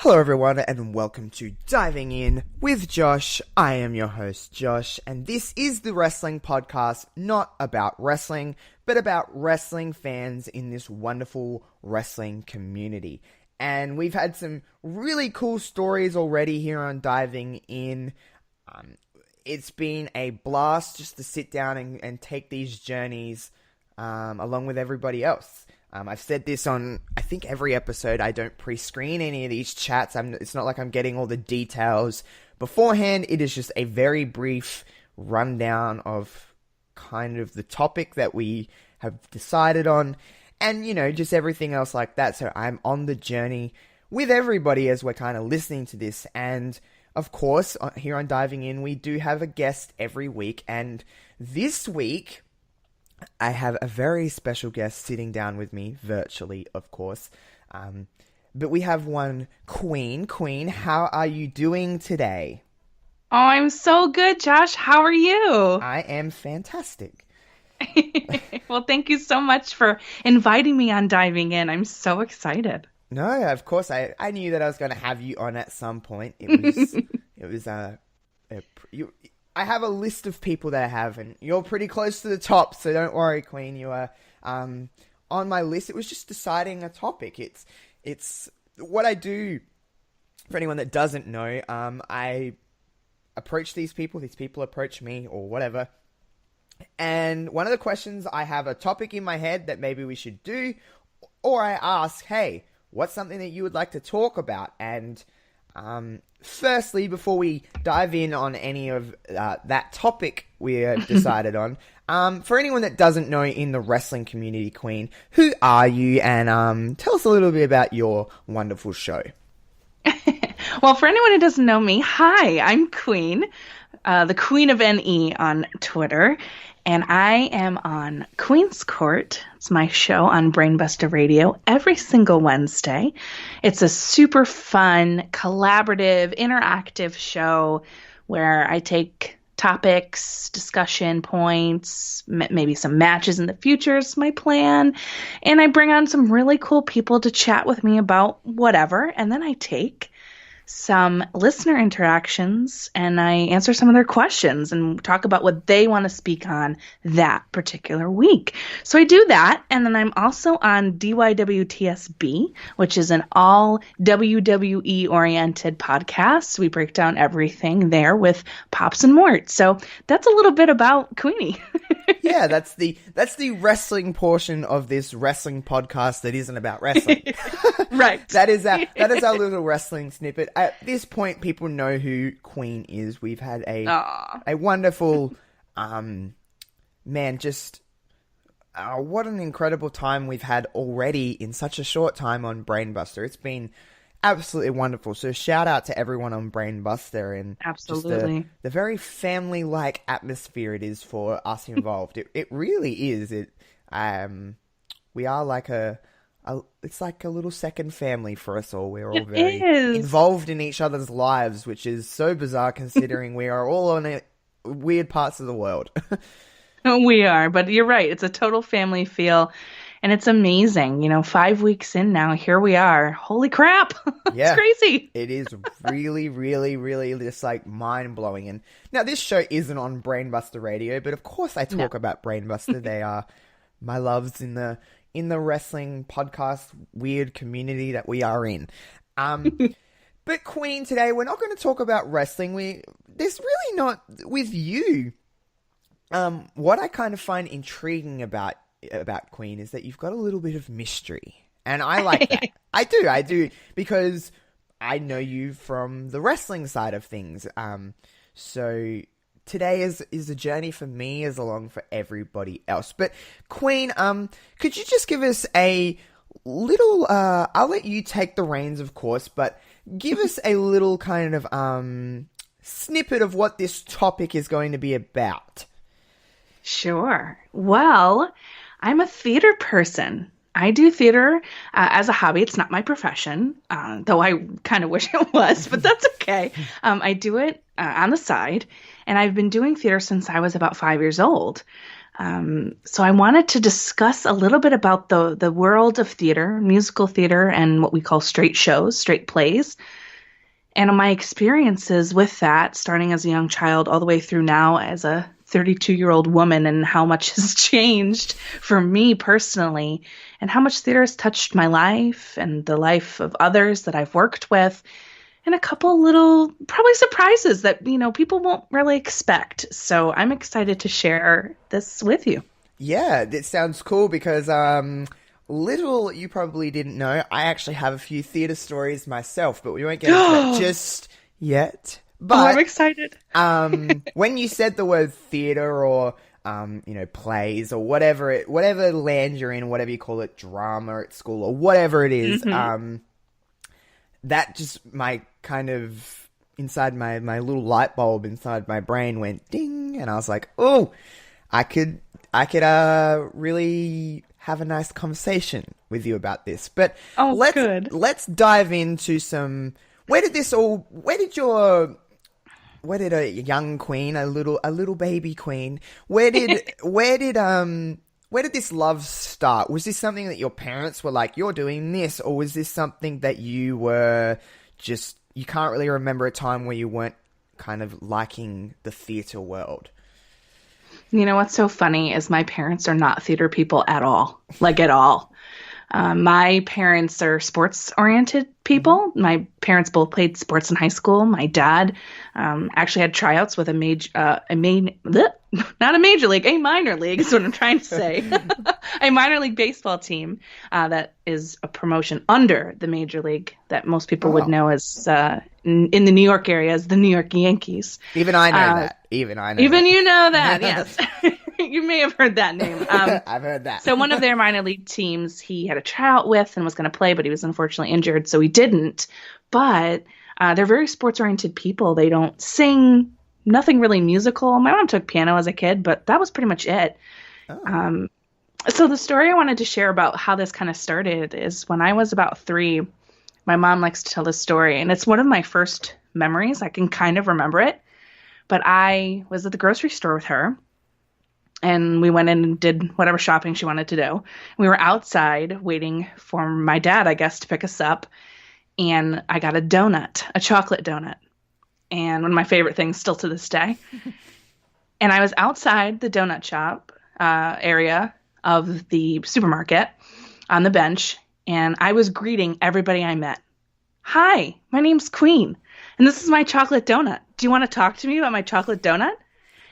Hello everyone and welcome to Diving In with Josh. I am your host Josh and this is the wrestling podcast, not about wrestling, but about wrestling fans in this wonderful wrestling community. And we've had some really cool stories already here on Diving In. It's been a blast just to sit down and take these journeys along with everybody else. I've said this on, I think, every episode. I don't pre-screen any of these chats. It's not like I'm getting all the details beforehand. It is just a very brief rundown of kind of the topic that we have decided on and, you know, just everything else like that. So I'm on the journey with everybody as we're kind of listening to this. And, of course, here on Diving In, we do have a guest every week. And this week, I have a very special guest sitting down with me, virtually, of course. But we have one, Queen. Queen, how are you doing today? Oh, I'm so good, Josh. How are you? I am fantastic. Well, thank you so much for inviting me on Diving In. I'm so excited. No, of course. I knew that I was going to have you on at some point. I have a list of people that I have, and you're pretty close to the top, so don't worry, Queen. You are on my list. It was just deciding a topic. It's what I do. For anyone that doesn't know, I approach these people approach me, or whatever. And one of the questions, I have a topic in my head that maybe we should do, or I ask, hey, what's something that you would like to talk about? And firstly, before we dive in on any of that topic we have decided on, for anyone that doesn't know in the wrestling community, Queen, who are you? And tell us a little bit about your wonderful show. Well, for anyone who doesn't know me, hi, I'm Queen, the Queen of NE on Twitter, and I am on Queen's Court. It's my show on Brainbuster Radio every single Wednesday. It's a super fun, collaborative, interactive show where I take topics, discussion points, maybe some matches in the future is my plan, and I bring on some really cool people to chat with me about whatever, and then I take some listener interactions and I answer some of their questions and talk about what they want to speak on that particular week. So I do that, and then I'm also on DYWTSB, which is an all WWE oriented podcast. We break down everything there with Pops and Mort. So that's a little bit about Queenie. Yeah, that's the wrestling portion of this wrestling podcast that isn't about wrestling. Right. That is our little wrestling snippet. At this point, people know who Queen is. We've had a wonderful, what an incredible time we've had already in such a short time on Brainbuster. It's been absolutely wonderful. So shout out to everyone on Brainbuster and absolutely just the very family-like atmosphere it is for us involved. It really is. We are like it's like a little second family for us all. We're all very involved in each other's lives, which is so bizarre considering we are all on weird parts of the world. We are, but you're right. It's a total family feel. And it's amazing. 5 weeks in now, here we are. Holy crap. It's crazy. It is really, really, really just like mind-blowing. And now this show isn't on Brainbuster Radio, but of course I talk about Brainbuster. They are my loves in the wrestling podcast weird community that we are in. But Queen, today we're not going to talk about wrestling. There's really not with you. What I kind of find intriguing about Queen is that you've got a little bit of mystery, and I like that. I do, because I know you from the wrestling side of things. So today is a journey for me as along for everybody else. But Queen, could you just give us a little, I'll let you take the reins, of course, but give us a little kind of snippet of what this topic is going to be about. Sure. Well, I'm a theater person. I do theater as a hobby. It's not my profession, though I kind of wish it was, but that's okay. I do it on the side, and I've been doing theater since I was about 5 years old. So I wanted to discuss a little bit about the world of theater, musical theater, and what we call straight shows, straight plays, and my experiences with that, starting as a young child all the way through now as a 32-year-old woman, and how much has changed for me personally, and how much theater has touched my life and the life of others that I've worked with, and a couple little probably surprises that, people won't really expect. So I'm excited to share this with you. Yeah, this sounds cool because little you probably didn't know, I actually have a few theatre stories myself, but we won't get into that just yet. But I'm excited. When you said the word theatre or plays or whatever land you're in, whatever you call it, drama at school or whatever it is, that just my kind of inside my little light bulb inside my brain went ding, and I was like, oh, I could really have a nice conversation with you about this. But let's dive into some. Where did a young queen, a little baby queen, where did this love start? Was this something that your parents were like, you're doing this, or was this something that you were just, you can't really remember a time where you weren't kind of liking the theater world? You know what's so funny is my parents are not theater people at all, like at all. My parents are sports-oriented people. My parents both played sports in high school. My dad actually had tryouts with a minor league is what I'm trying to say. A minor league baseball team that is a promotion under the major league that most people would know as in the New York area as the New York Yankees. Even I know that. Even you know that, yes. You may have heard that name. I've heard that. So one of their minor league teams he had a tryout with and was going to play, but he was unfortunately injured, so he didn't. But they're very sports-oriented people. They don't sing, nothing really musical. My mom took piano as a kid, but that was pretty much it. Oh. So the story I wanted to share about how this kind of started is when I was about 3, my mom likes to tell this story, and it's one of my first memories. I can kind of remember it. But I was at the grocery store with her, and we went in and did whatever shopping she wanted to do. We were outside waiting for my dad, I guess, to pick us up. And I got a donut, a chocolate donut. And one of my favorite things still to this day. And I was outside the donut shop area of the supermarket on the bench. And I was greeting everybody I met. Hi, my name's Queen. And this is my chocolate donut. Do you want to talk to me about my chocolate donut?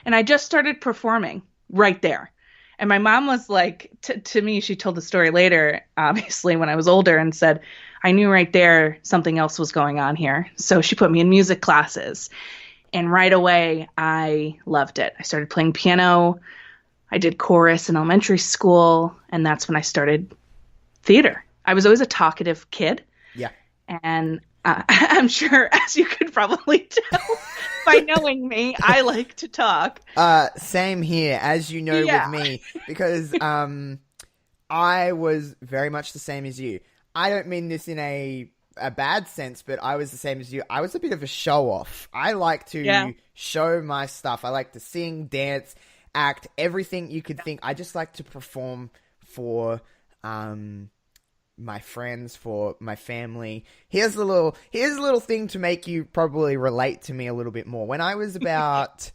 And I just started performing right there. And my mom was like, to me, she told the story later, obviously, when I was older, and said, I knew right there something else was going on here. So she put me in music classes. And right away, I loved it. I started playing piano. I did chorus in elementary school. And that's when I started theater. I was always a talkative kid. Yeah. And I'm sure, as you could probably tell by knowing me, I like to talk. Same here, as you know, with me, because I was very much the same as you. I don't mean this in a bad sense, but I was the same as you. I was a bit of a show-off. I like to show my stuff. I like to sing, dance, act, everything you could think. I just like to perform for my friends, for my family. Here's a little thing to make you probably relate to me a little bit more. When I was about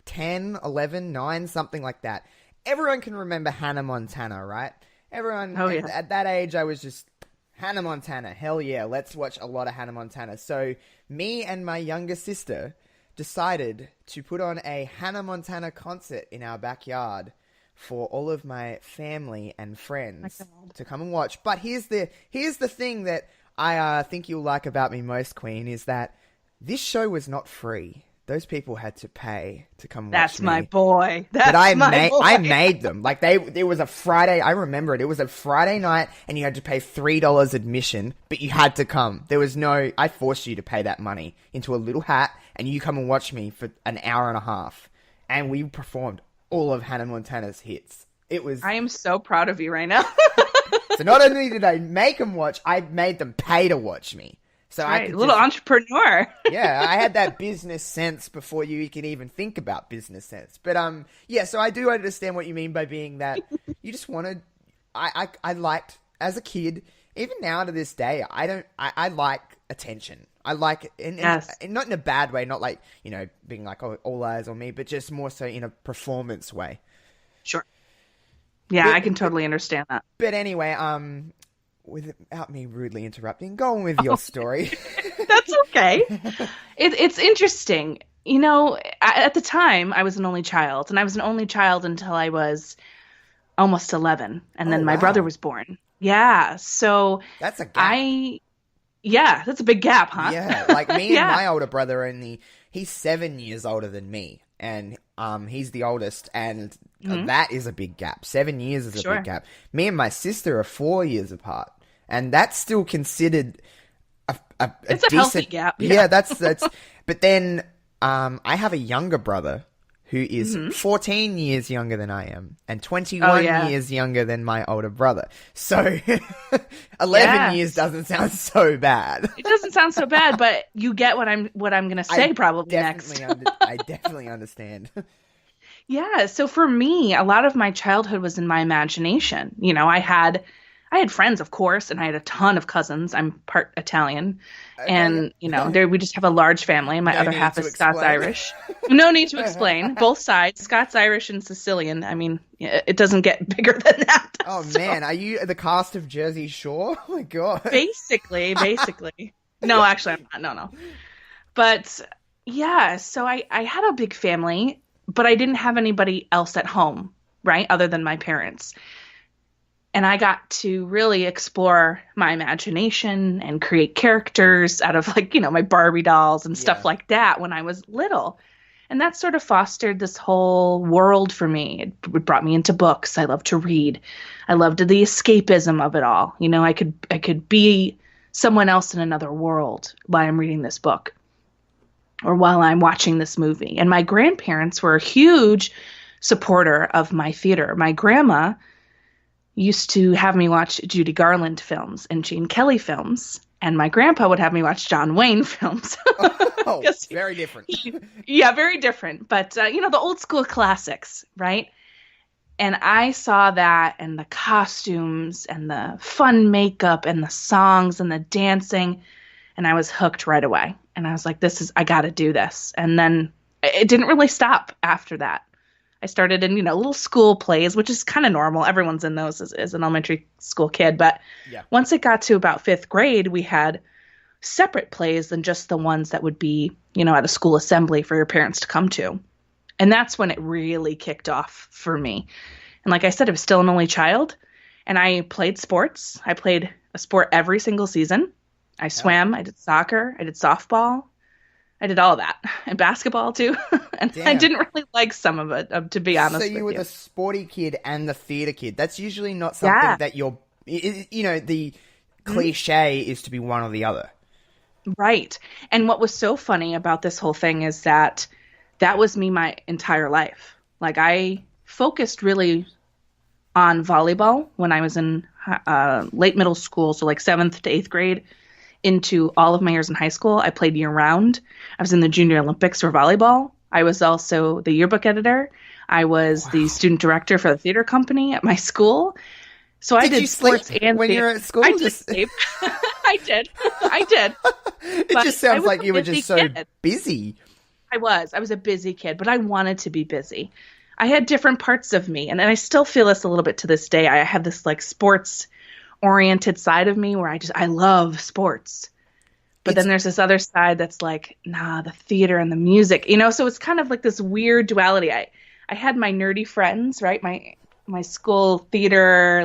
10, 11, 9, something like that, everyone can remember Hannah Montana, right? Everyone at that age, I was just Hannah Montana. Hell yeah, let's watch a lot of Hannah Montana. So me and my younger sister decided to put on a Hannah Montana concert in our backyard for all of my family and friends to come and watch. But here's the thing that I think you'll like about me most, Queen, is that this show was not free. Those people had to pay to come watch me. That's my boy. I made them. Like it was a Friday. I remember it. It was a Friday night, and you had to pay $3 admission, but you had to come. There was I forced you to pay that money into a little hat, and you come and watch me for an hour and a half, and we performed all of Hannah Montana's hits. I am so proud of you right now. So not only did I make them watch, I made them pay to watch me. So That's I right. A could little just, entrepreneur. yeah, I had that business sense before you can even think about business sense. But yeah, so I do understand what you mean by being that you just wanted. I liked as a kid, even now to this day, I like attention. I like Yes. and not in a bad way, not like being like all eyes on me, but just more so in a performance way. Sure. Yeah, I can But totally understand that. but anyway, without me rudely interrupting, go on with your story. That's okay. It's interesting. At the time, I was an only child, and I was an only child until I was almost 11, and Oh then my brother wow, was born. Yeah, so that's a gap. I, yeah, that's a big gap, huh? Yeah, like me and Yeah. my older brother he's 7 years older than me, and he's the oldest, and Mhm. that is a big gap. 7 years is a Sure. big gap. Me and my sister are 4 years apart, and that's still considered a It's a healthy decent gap. Yeah, Yeah. that's. But then I have a younger brother who is Mhm. 14 years younger than I am and Oh, 21 yeah. years younger than my older brother. So 11 years Yes. doesn't sound so bad. It doesn't sound so bad, but you get what I'm gonna say probably next. I definitely understand. Yeah, so for me, a lot of my childhood was in my imagination. I had friends, of course, and I had a ton of cousins. I'm part Italian, Okay. and there we just have a large family. My No other need half to is Scots explain. Irish. No need to explain. Both sides, Scots Irish and Sicilian. I mean, it doesn't get bigger than that. Oh So, man, are you the cast of Jersey Shore? Oh my god. basically. No, actually, I'm not. No, no. But yeah, so I had a big family, but I didn't have anybody else at home, right? Other than my parents. And I got to really explore my imagination and create characters out of my Barbie dolls and Yeah. stuff like that when I was little. And that sort of fostered this whole world for me. It brought me into books. I love to read. I loved the escapism of it all. I could be someone else in another world while I'm reading this book or while I'm watching this movie. And my grandparents were a huge supporter of my theater. My grandma used to have me watch Judy Garland films and Gene Kelly films, and my grandpa would have me watch John Wayne films. Oh, 'Cause very different. yeah, very different, but the old school classics, right? And I saw that and the costumes and the fun makeup and the songs and the dancing, and I was hooked right away. And I was like, I got to do this. And then it didn't really stop after that. I started in, little school plays, which is kind of normal. Everyone's in those as an elementary school kid. But Yeah. once it got to about fifth grade, we had separate plays than just the ones that would be, at a school assembly for your parents to come to. And that's when it really kicked off for me. And like I said, I was still an only child, and I played sports. I played a sport every single season. I swam, I did soccer, I did softball. I did all of that, and basketball too. And I Damn. didn't really like some of it, to be honest So with you were you. the sporty kid and the theater kid. That's usually not something Yeah. that the cliche is to be one or the other. Right. And what was so funny about this whole thing is that was me my entire life. Like, I focused really on volleyball when I was in late middle school, so like 7th to 8th grade, into all of my years in high school. I played year round. I was in the Junior Olympics for volleyball. I was also the yearbook editor. I was the student director for the theater company at my school. So I Did you did sleep sports and when you theater. were at school? I did Just- sleep. I did. I did. It But just I sounds was like a you were busy just so kid. busy. I was a busy kid, but I wanted to be busy. I had different parts of me, and I still feel this a little bit to this day. I have this sports oriented side of me where I love sports. But then there's this other side that's like, nah, the theater and the music, so it's kind of like this weird duality. I had my nerdy friends, right? My school theater,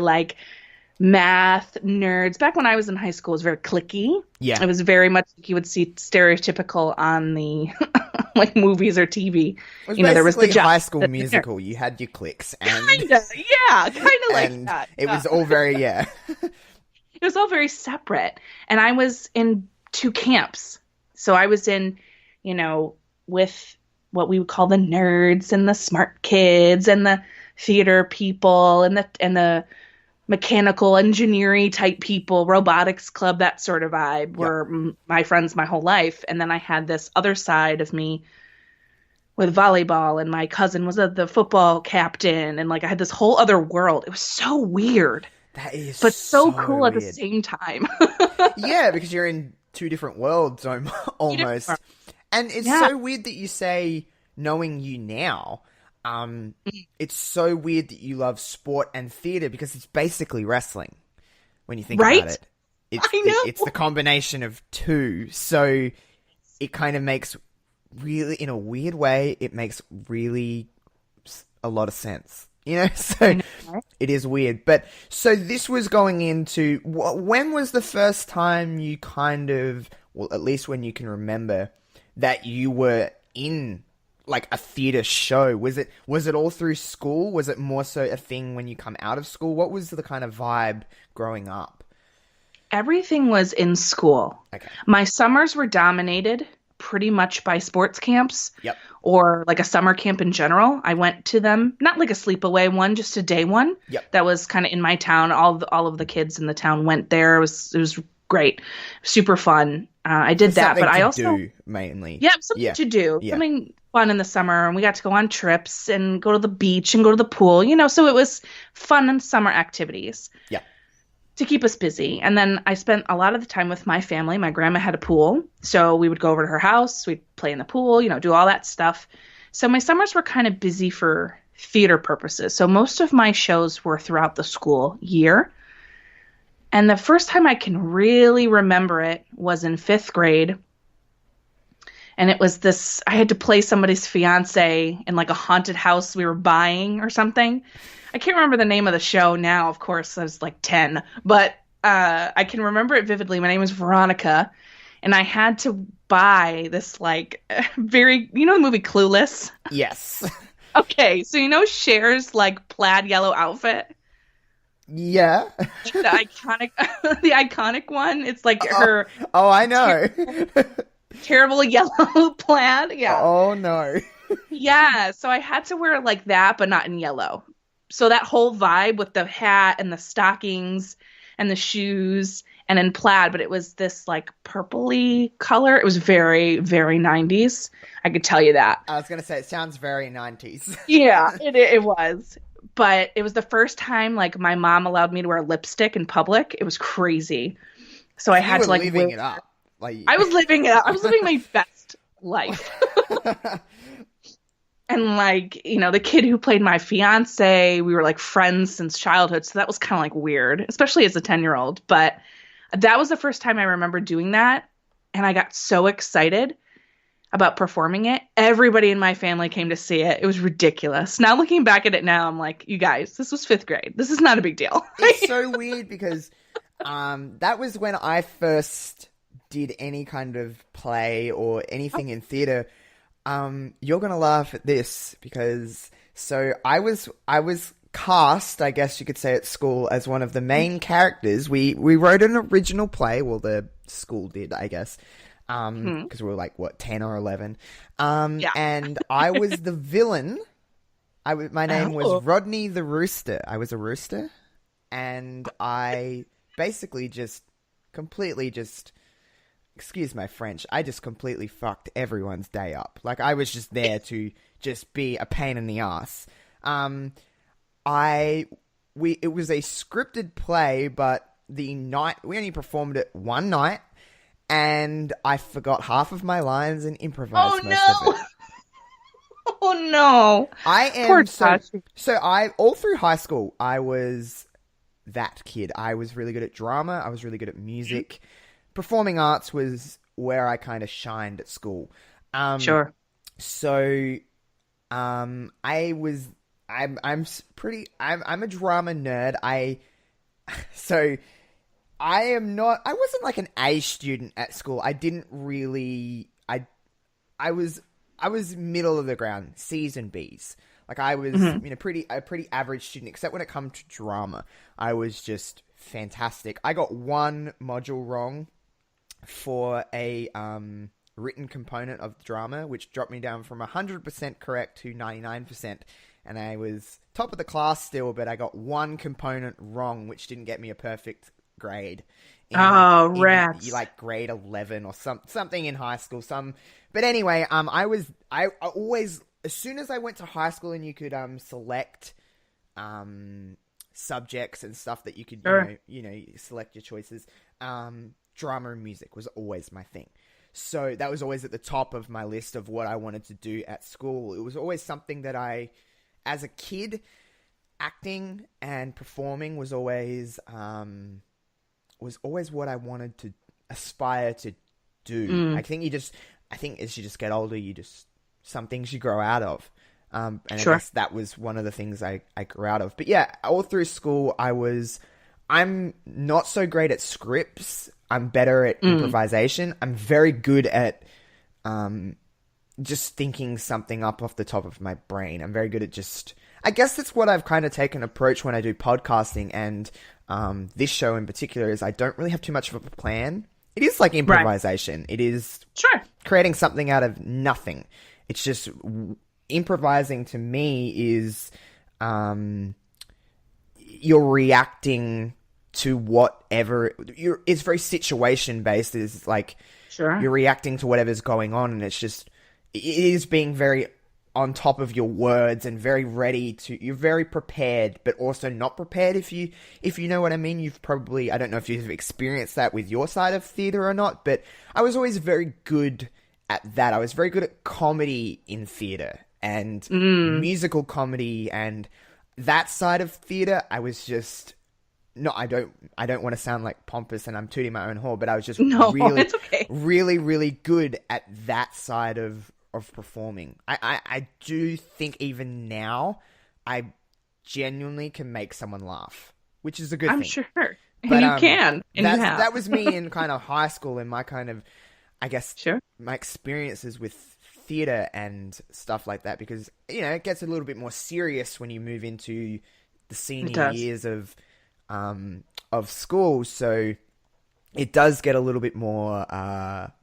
math nerds. Back when I was in high school, it was very cliquey. Yeah. It was very much like you would see stereotypical on the movies or TV. It was There was the basically High jock, School the Musical. You had your cliques, and Kinda, yeah, kind of like and that. it was all very It was all very separate. And I was in two camps. So I was in, with what we would call the nerds and the smart kids and the theater people and the mechanical engineering type people, robotics club, that sort of vibe Yep. were my friends my whole life. And then I had this other side of me with volleyball, and my cousin was the football captain, and like I had this whole other world. It was so weird, That is but so so cool at the weird. same time. Yeah, because you're in two different worlds almost. And it's Yeah, so weird that you say, knowing you now, it's so weird that you love sport and theater because it's basically wrestling when you think about right? it. It's I it's the know. combination of two. So it kind of makes really, in a weird way, it makes really a lot of sense. I So know, right? it is weird. But so this was going into when was the first time you kind of, well, at least when you can remember, that you were in like a theater show? Was it all through school? Was it more so a thing when you come out of school? What was the kind of vibe growing up? Everything was in school. Okay. My summers were dominated pretty much by sports camps Yep. or like a summer camp in general. I went to them, not like a sleepaway one, just a day one Yep. that was kind of in my town. All of the kids in the town went there. It was great, super fun. I did that, Something but I to also do mainly. yeah, something Yeah. to do, Yeah. something fun in the summer, and we got to go on trips and go to the beach and go to the pool. So it was fun and summer activities Yeah. to keep us busy. And then I spent a lot of the time with my family. My grandma had a pool, so we would go over to her house, we'd play in the pool, do all that stuff. So my summers were kind of busy for theater purposes. So most of my shows were throughout the school year. And the first time I can really remember it was in 5th grade. And it was this, I had to play somebody's fiance in like a haunted house we were buying or something. I can't remember the name of the show now, of course, I was like 10, but I can remember it vividly. My name was Veronica, and I had to buy this like very, the movie Clueless? Yes. Okay, so Cher's like plaid yellow outfit? Yeah. The iconic, the iconic one. It's like her Oh, I know. terrible yellow plaid. Yeah. Oh no. Yeah, so I had to wear like that, but not in yellow. So that whole vibe with the hat and the stockings and the shoes and in plaid, but it was this like purpley color. It was very, very 90s. I could tell you that. I was gonna say it sounds very 90s. Yeah, it was. But it was the first time like my mom allowed me to wear lipstick in public. It was crazy. So I You had were to like living it up. Like I was living it. I was living my best life. And like, the kid who played my fiance, we were like friends since childhood. So that was kind of like weird, especially as a 10-year-old. But that was the first time I remember doing that. And I got so excited about performing it. Everybody in my family came to see it. It was ridiculous. Now looking back at it now, I'm like, you guys, this was 5th grade. This is not a big deal. It's so weird because that was when I first did any kind of play or anything in theater. You're gonna laugh at this because so I was cast, I guess you could say, at school as one of the main characters. We wrote an original play. Well, the school did, I guess, because we were like what 10 or 11. Yeah. And I was the villain. My name was Oh. Rodney the Rooster. I was a rooster, and I basically just completely just. Excuse my French, I just completely fucked everyone's day up. Like, I was just there to just be a pain in the ass. It was a scripted play, but we only performed it one night, and I forgot half of my lines and improvised most of it. Oh no. I Poor am Tashi. all through high school, I was that kid. I was really good at drama. I was really good at music. Performing arts was where I kind of shined at school. Sure. So, I'm a drama nerd. I wasn't like an A student at school. I was middle of the ground, C's and B's. Like I was, a pretty average student, except when it comes to drama. I was just fantastic. I got one module wrong for a written component of drama, which dropped me down from 100% correct to 99%. And I was top of the class still, but I got one component wrong, which didn't get me a perfect grade. Rats. Like grade 11 or something in high school. But anyway, I always, as soon as I went to high school and you could select subjects and stuff that you could select your choices, drama and music was always my thing. So that was always at the top of my list of what I wanted to do at school. It was always something that as a kid, acting and performing was always what I wanted to aspire to do. I think as you just get older, some things you grow out of. And Sure. I guess that was one of the things I grew out of. But yeah, all through school, I'm not so great at scripts. I'm better at improvisation. I'm very good at just thinking something up off the top of my brain. I'm very good at I guess that's what I've kind of taken approach when I do podcasting and this show in particular is I don't really have too much of a plan. It is like improvisation. Right. It is creating something out of nothing. It's just improvising to me is you're reacting to whatever it's very situation based. It's like you're reacting to whatever's going on, and it is being very on top of your words and very ready to. You're very prepared, but also not prepared. If you know what I mean. You've probably, I don't know if you've experienced that with your side of theater or not, but I was always very good at that. I was very good at comedy in theater and musical comedy and that side of theater. I was just. No, I don't want to sound like pompous and I'm tooting my own horn, but I was just it's okay. really, really good at that side of performing. I do think even now, I genuinely can make someone laugh, which is a good thing. I'm sure. But, you can. And that was me in kind of high school and my kind of, I guess, my experiences with theater and stuff like that, because, it gets a little bit more serious when you move into the senior years of school, so it does get a little bit more,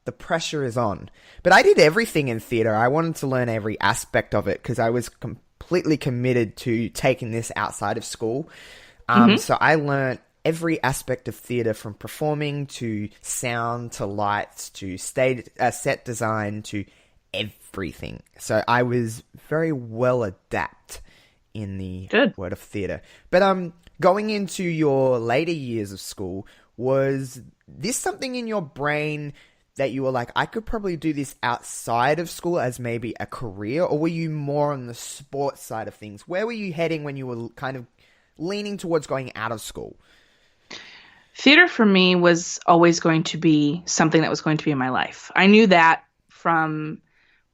the pressure is on. But I did everything in theater. I wanted to learn every aspect of it because I was completely committed to taking this outside of school. So I learned every aspect of theater, from performing to sound to lights to set design to everything. So I was very well adept in the word of theater. But going into your later years of school, was this something in your brain that you were like, I could probably do this outside of school as maybe a career, or were you more on the sports side of things? Where were you heading when you were kind of leaning towards going out of school? Theater for me was always going to be something that was going to be in my life. I knew that from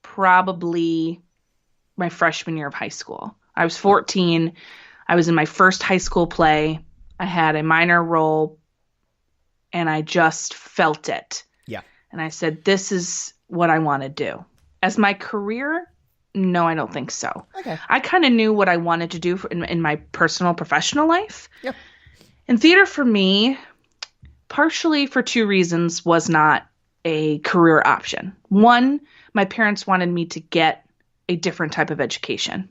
probably my freshman year of high school. I was 14. I was in my first high school play. I had a minor role, and I just felt it. Yeah. And I said, this is what I want to do. As my career, no, I don't think so. Okay. I kind of knew what I wanted to do in my personal, professional life. Yep. And theater for me, partially for two reasons, was not a career option. One, my parents wanted me to get a different type of education.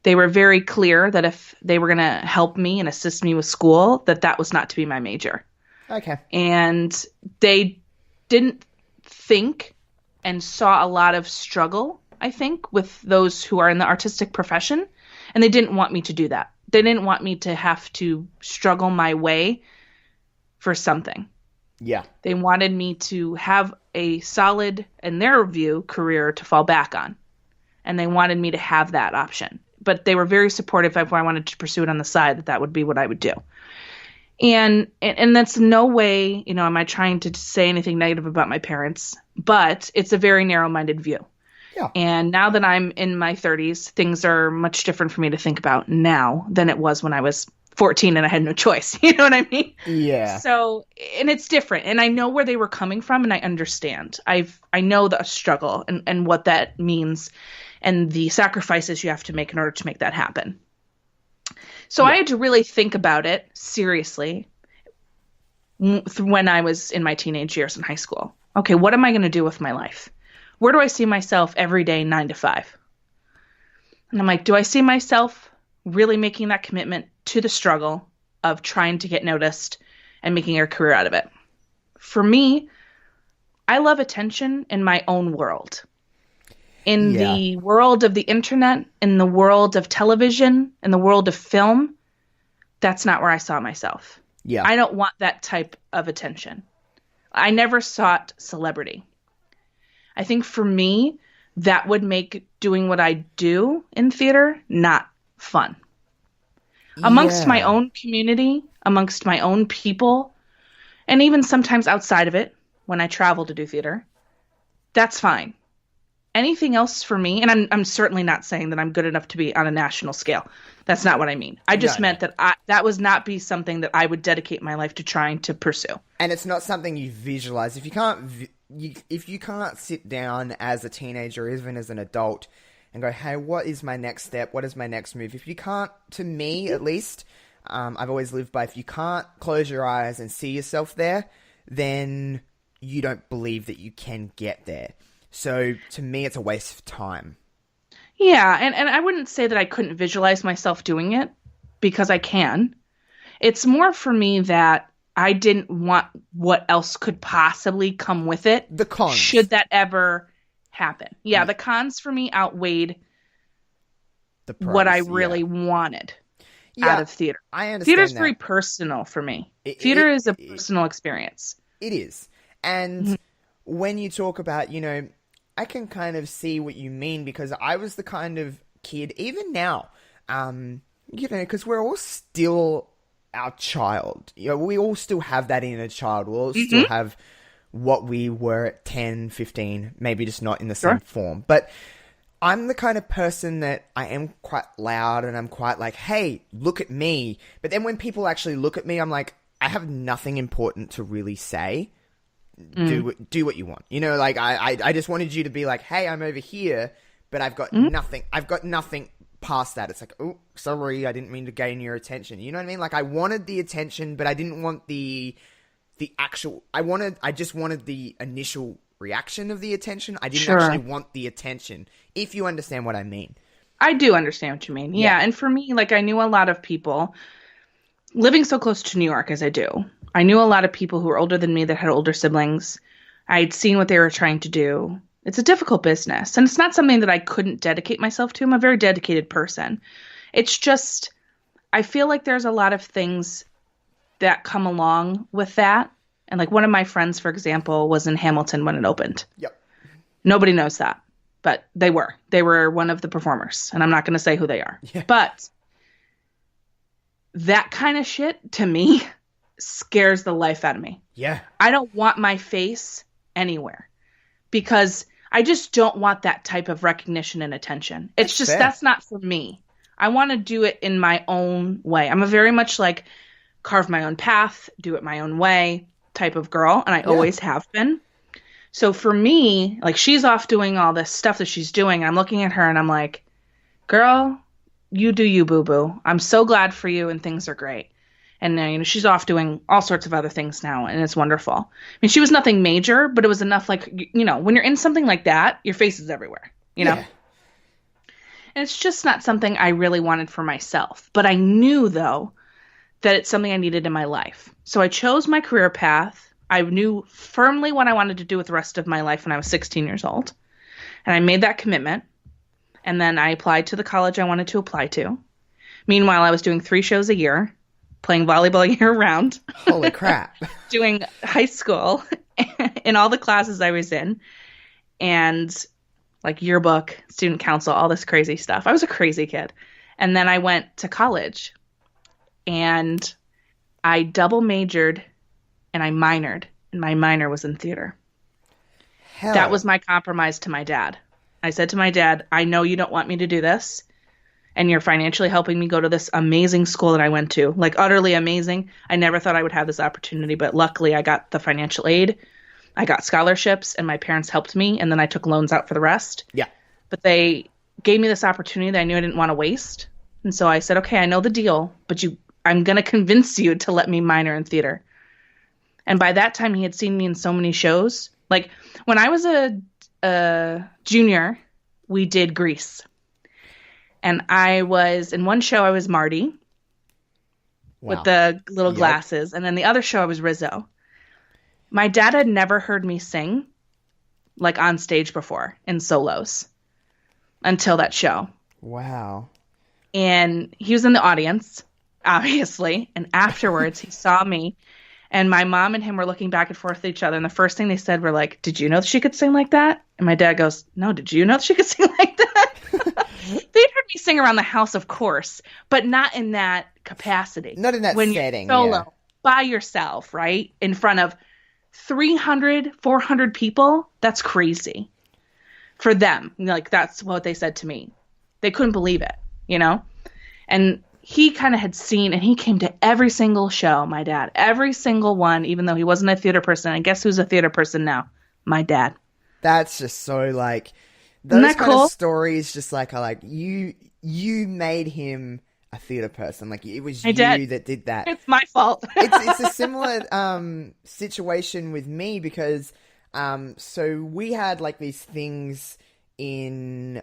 They were very clear that if they were going to help me and assist me with school, that was not to be my major. Okay. And they didn't think and saw a lot of struggle, I think, with those who are in the artistic profession. And they didn't want me to do that. They didn't want me to have to struggle my way for something. Yeah. They wanted me to have a solid, in their view, career to fall back on. And they wanted me to have that option. But they were very supportive if I wanted to pursue it on the side, that would be what I would do. And that's no way, am I trying to say anything negative about my parents, but it's a very narrow-minded view. Yeah. And now that I'm in my 30s, things are much different for me to think about now than it was when I was 14 and I had no choice. You know what I mean? Yeah. So, and it's different. And I know where they were coming from, and I understand. I know the struggle and what that means, and the sacrifices you have to make in order to make that happen. So I had to really think about it seriously. when I was in my teenage years in high school. Okay, what am I going to do with my life? Where do I see myself every day, 9 to 5? And I'm like, do I see myself really making that commitment to the struggle of trying to get noticed and making a career out of it? For me, I love attention in my own world. In the world of the internet, in the world of television, in the world of film, that's not where I saw myself. Yeah. I don't want that type of attention. I never sought celebrity. I think for me, that would make doing what I do in theater not fun. Amongst my own community, amongst my own people, and even sometimes outside of it, when I travel to do theater, that's fine. Anything else for me, and I'm certainly not saying that I'm good enough to be on a national scale. That's not what I mean. I just meant that that would not be something that I would dedicate my life to trying to pursue. And it's not something you visualize. If you can't sit down as a teenager, or even as an adult, and go, hey, what is my next step? What is my next move? If you can't, to me at least, I've always lived by, if you can't close your eyes and see yourself there, then you don't believe that you can get there. So to me, it's a waste of time. Yeah, and I wouldn't say that I couldn't visualize myself doing it, because I can. It's more for me that I didn't want what else could possibly come with it. The cons. Should that ever happen. Yeah, the cons for me outweighed the pros, what I really wanted out of theater. I understand Theater's that. very personal for me. Theater is a personal experience. It is. And when you talk about, I can kind of see what you mean, because I was the kind of kid, even now, because we're all still our child. We all still have that inner child. We all still have what we were at 10, 15, maybe just not in the same form. But I'm the kind of person that I am quite loud, and I'm quite like, hey, look at me. But then when people actually look at me, I'm like, I have nothing important to really say. Do what you want. I just wanted you to be like, hey, I'm over here, but I've got nothing. I've got nothing past that. It's like, oh, sorry, I didn't mean to gain your attention. You know what I mean? Like, I wanted the attention, but I didn't want the actual, I just wanted the initial reaction of the attention. I didn't actually want the attention, if you understand what I mean. I do understand what you mean. Yeah. And for me, like, I knew a lot of people living so close to New York as I do. I knew a lot of people who were older than me that had older siblings. I'd seen what they were trying to do. It's a difficult business, and it's not something that I couldn't dedicate myself to. I'm a very dedicated person. It's just, I feel like there's a lot of things that come along with that. And like, one of my friends, for example, was in Hamilton when it opened. Yep. Nobody knows that, but they were. They were one of the performers, and I'm not going to say who they are. Yeah. But that kind of shit, to me, scares the life out of me. Yeah. I don't want my face anywhere, because I just don't want that type of recognition and attention. It's just, that's not for me. I want to do it in my own way. I'm a very much like carve my own path, do it my own way type of girl. And I always have been. So for me, like, she's off doing all this stuff that she's doing. I'm looking at her and I'm like, girl, you do you, boo-boo. I'm so glad for you, and things are great. And she's off doing all sorts of other things now, and it's wonderful. I mean, she was nothing major, but it was enough, like, when you're in something like that, your face is everywhere, know? And it's just not something I really wanted for myself. But I knew, though, that it's something I needed in my life. So I chose my career path. I knew firmly what I wanted to do with the rest of my life when I was 16 years old. And I made that commitment. And then I applied to the college I wanted to apply to. Meanwhile, I was doing 3 shows a year, playing volleyball year round. Holy crap. Doing high school in all the classes I was in. And like yearbook, student council, all this crazy stuff. I was a crazy kid. And then I went to college. And I double majored and I minored. And my minor was in theater. Hell. That was my compromise to my dad. I said to my dad, I know you don't want me to do this, and you're financially helping me go to this amazing school that I went to, like utterly amazing. I never thought I would have this opportunity, but luckily I got the financial aid. I got scholarships, and my parents helped me, and then I took loans out for the rest. Yeah. But they gave me this opportunity that I knew I didn't want to waste. And so I said, okay, I know the deal, but I'm going to convince you to let me minor in theater. And by that time, he had seen me in so many shows. Like when I was a junior, we did Grease. And I was in one show, I was Marty with the little glasses. And then the other show, I was Rizzo. My dad had never heard me sing like on stage before in solos until that show. Wow. And he was in the audience, obviously. And afterwards, he saw me. And my mom and him were looking back and forth at each other. And the first thing they said were like, did you know that she could sing like that? And my dad goes, no, did you know that she could sing like that? They'd heard me sing around the house, of course, but not in that capacity. Not in that setting. You're solo, by yourself, right? In front of 300, 400 people. That's crazy for them. Like, that's what they said to me. They couldn't believe it, you know? And he kind of had seen, and he came to every single show, my dad, every single one, even though he wasn't a theater person. And guess who's a theater person now? My dad. That's just so like, those kind of stories just like are like, you made him a theater person. Like it was you that did that. It's my fault. It's a similar situation with me because so we had like these things in,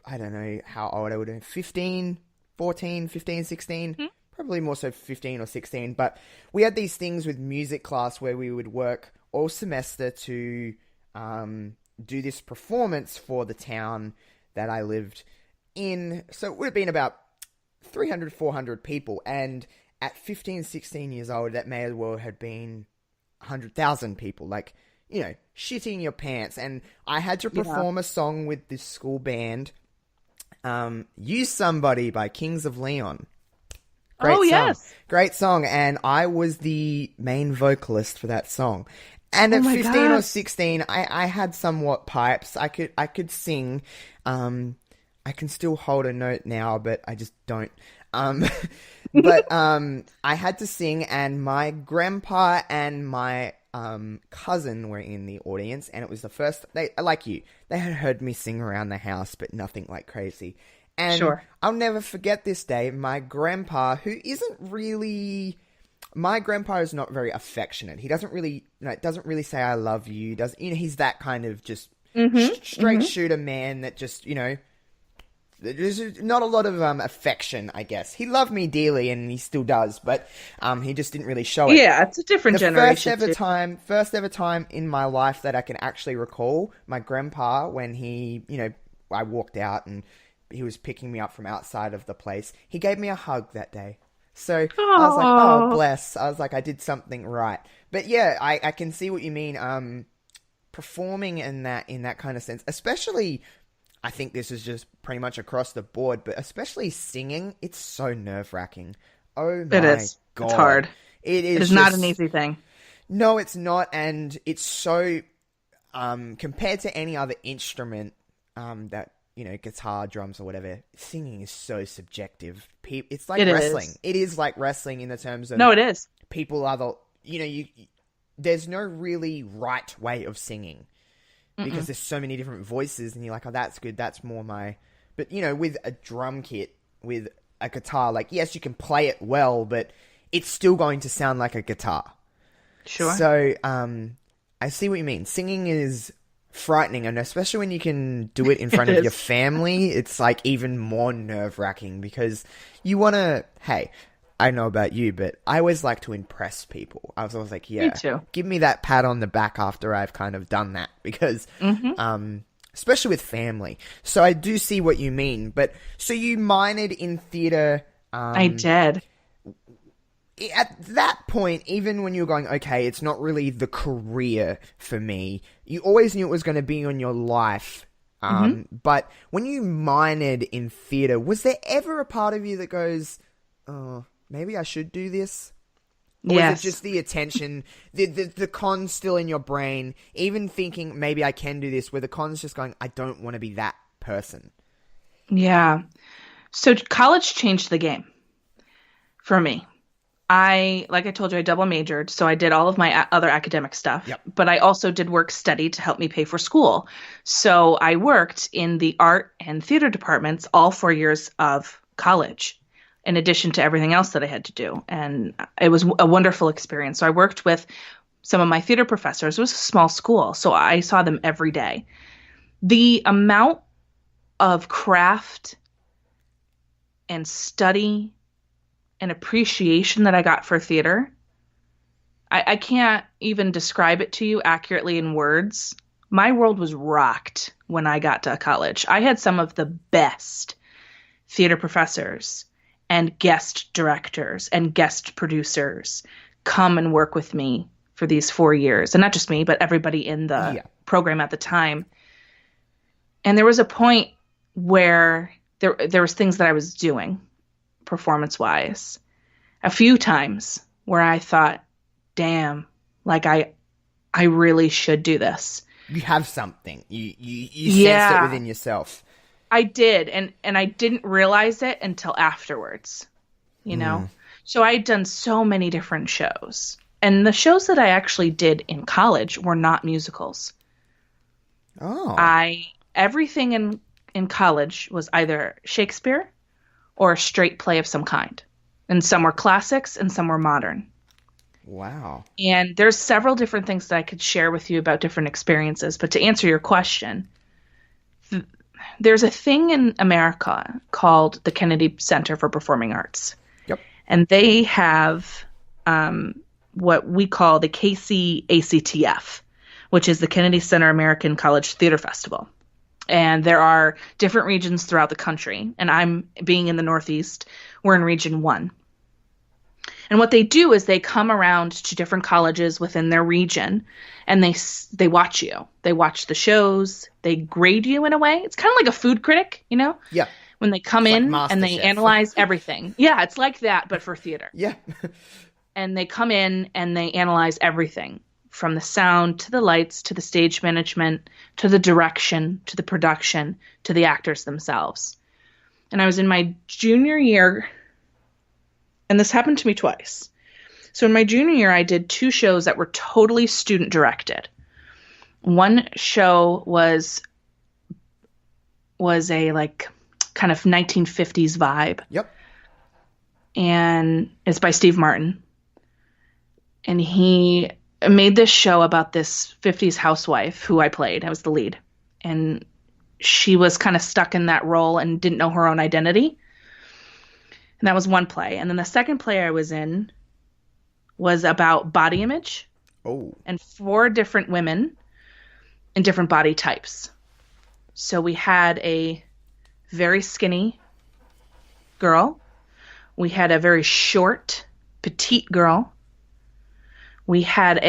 I don't know how old I would have been, 15, 14, 15, 16, probably more so 15 or 16. But we had these things with music class where we would work all semester to do this performance for the town that I lived in. So it would have been about 300, 400 people. And at 15, 16 years old, that may as well have been 100,000 people. Like, you know, shitting your pants. And I had to perform a song with this school band, Use Somebody by Kings of Leon. Great song. Yes. Great song. And I was the main vocalist for that song. And at 15 or 16, I had somewhat pipes. I could sing. I can still hold a note now, but I just don't. But I had to sing, and my grandpa and my cousin were in the audience, and it was the first. They like you. They had heard me sing around the house, but nothing like crazy. And I'll never forget this day. My grandpa, who isn't really. My grandpa is not very affectionate. He doesn't really, doesn't really say "I love you." He's that kind of just straight shooter man that just, there's not a lot of affection, I guess. He loved me dearly, and he still does, but he just didn't really show it. Yeah, it's a different generation. First ever time in my life that I can actually recall, my grandpa, when he, I walked out and he was picking me up from outside of the place, he gave me a hug that day. So I was like, oh, bless. I was like, I did something right. But yeah, I can see what you mean. Performing in that kind of sense, especially, I think this is just pretty much across the board, but especially singing, it's so nerve-wracking. Oh my God. It is. It's hard. It is not an easy thing. No, it's not. And it's so, compared to any other instrument that, guitar, drums, or whatever, singing is so subjective. It's like wrestling. It is like wrestling in the terms of... No, it is. People are the... there's no really right way of singing because there's so many different voices, and you're like, oh, that's good. That's more my... But, with a drum kit, with a guitar, like, yes, you can play it well, but it's still going to sound like a guitar. Sure. So, I see what you mean. Singing is... frightening, and especially when you can do it in front of your family, it's like even more nerve-wracking because you want to, hey, I know about you, but I always like to impress people. I was always like, yeah, me too. Give me that pat on the back after I've kind of done that because, especially with family. So I do see what you mean, but so you minored in theater. I did. At that point, even when you were going, okay, it's not really the career for me, you always knew it was going to be on your life. But when you minored in theater, was there ever a part of you that goes, oh, maybe I should do this? Or yes. Was it just the attention, the con's still in your brain, even thinking maybe I can do this, where the con's just going, I don't want to be that person? Yeah. So college changed the game for me. Like I told you, I double majored, so I did all of my other academic stuff, but I also did work study to help me pay for school. So I worked in the art and theater departments all 4 years of college, in addition to everything else that I had to do. And it was a wonderful experience. So I worked with some of my theater professors. It was a small school, so I saw them every day. The amount of craft and study and appreciation that I got for theater, I can't even describe it to you accurately in words. My world was rocked when I got to college. I had some of the best theater professors and guest directors and guest producers come and work with me for these 4 years. And not just me, but everybody in the program at the time. And there was a point where there was things that I was doing performance-wise a few times where I thought, damn, like I really should do this. You have something. You sensed it within yourself. I did, and I didn't realize it until afterwards, you know? So I'd done so many different shows. And the shows that I actually did in college were not musicals. Oh. Everything in college was either Shakespeare or a straight play of some kind. And some were classics and some were modern. Wow. And there's several different things that I could share with you about different experiences. But to answer your question, there's a thing in America called the Kennedy Center for Performing Arts. Yep. And they have what we call the KCACTF, which is the Kennedy Center American College Theater Festival. And there are different regions throughout the country. And I'm being in the Northeast, we're in Region 1. And what they do is they come around to different colleges within their region and they watch you. They watch the shows. They grade you in a way. It's kind of like a food critic, you know? Yeah. When they come in and they analyze everything. Yeah, it's like that, but for theater. Yeah. And they come in and they analyze everything from the sound to the lights to the stage management to the direction to the production to the actors themselves. And I was in my junior year. And this happened to me twice. So in my junior year, I did 2 shows that were totally student directed. One show was a like kind of 1950s vibe. Yep. And it's by Steve Martin. And he made this show about this 50s housewife who I played. I was the lead. And she was kind of stuck in that role and didn't know her own identity. And that was one play. And then the second play I was in was about body image. Oh. And 4 different women in different body types. So we had a very skinny girl. We had a very short, petite girl. We had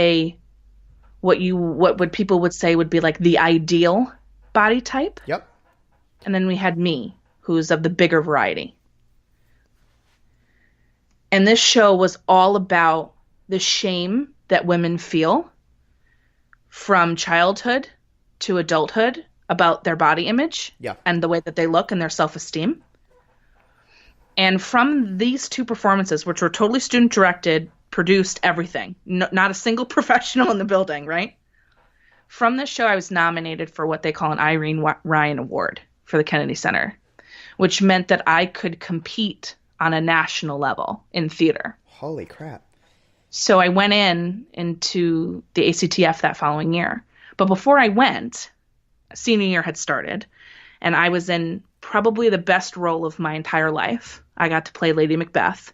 what people would say would be like the ideal body type. Yep. And then we had me, who's of the bigger variety. And this show was all about the shame that women feel from childhood to adulthood about their body image and the way that they look and their self-esteem. And from these 2 performances, which were totally student-directed, produced, everything, not a single professional in the building, right? From this show, I was nominated for what they call an Irene Ryan Award for the Kennedy Center, which meant that I could compete on a national level in theater. Holy crap. So I went into the ACTF that following year. But before I went, senior year had started, and I was in probably the best role of my entire life. I got to play Lady Macbeth.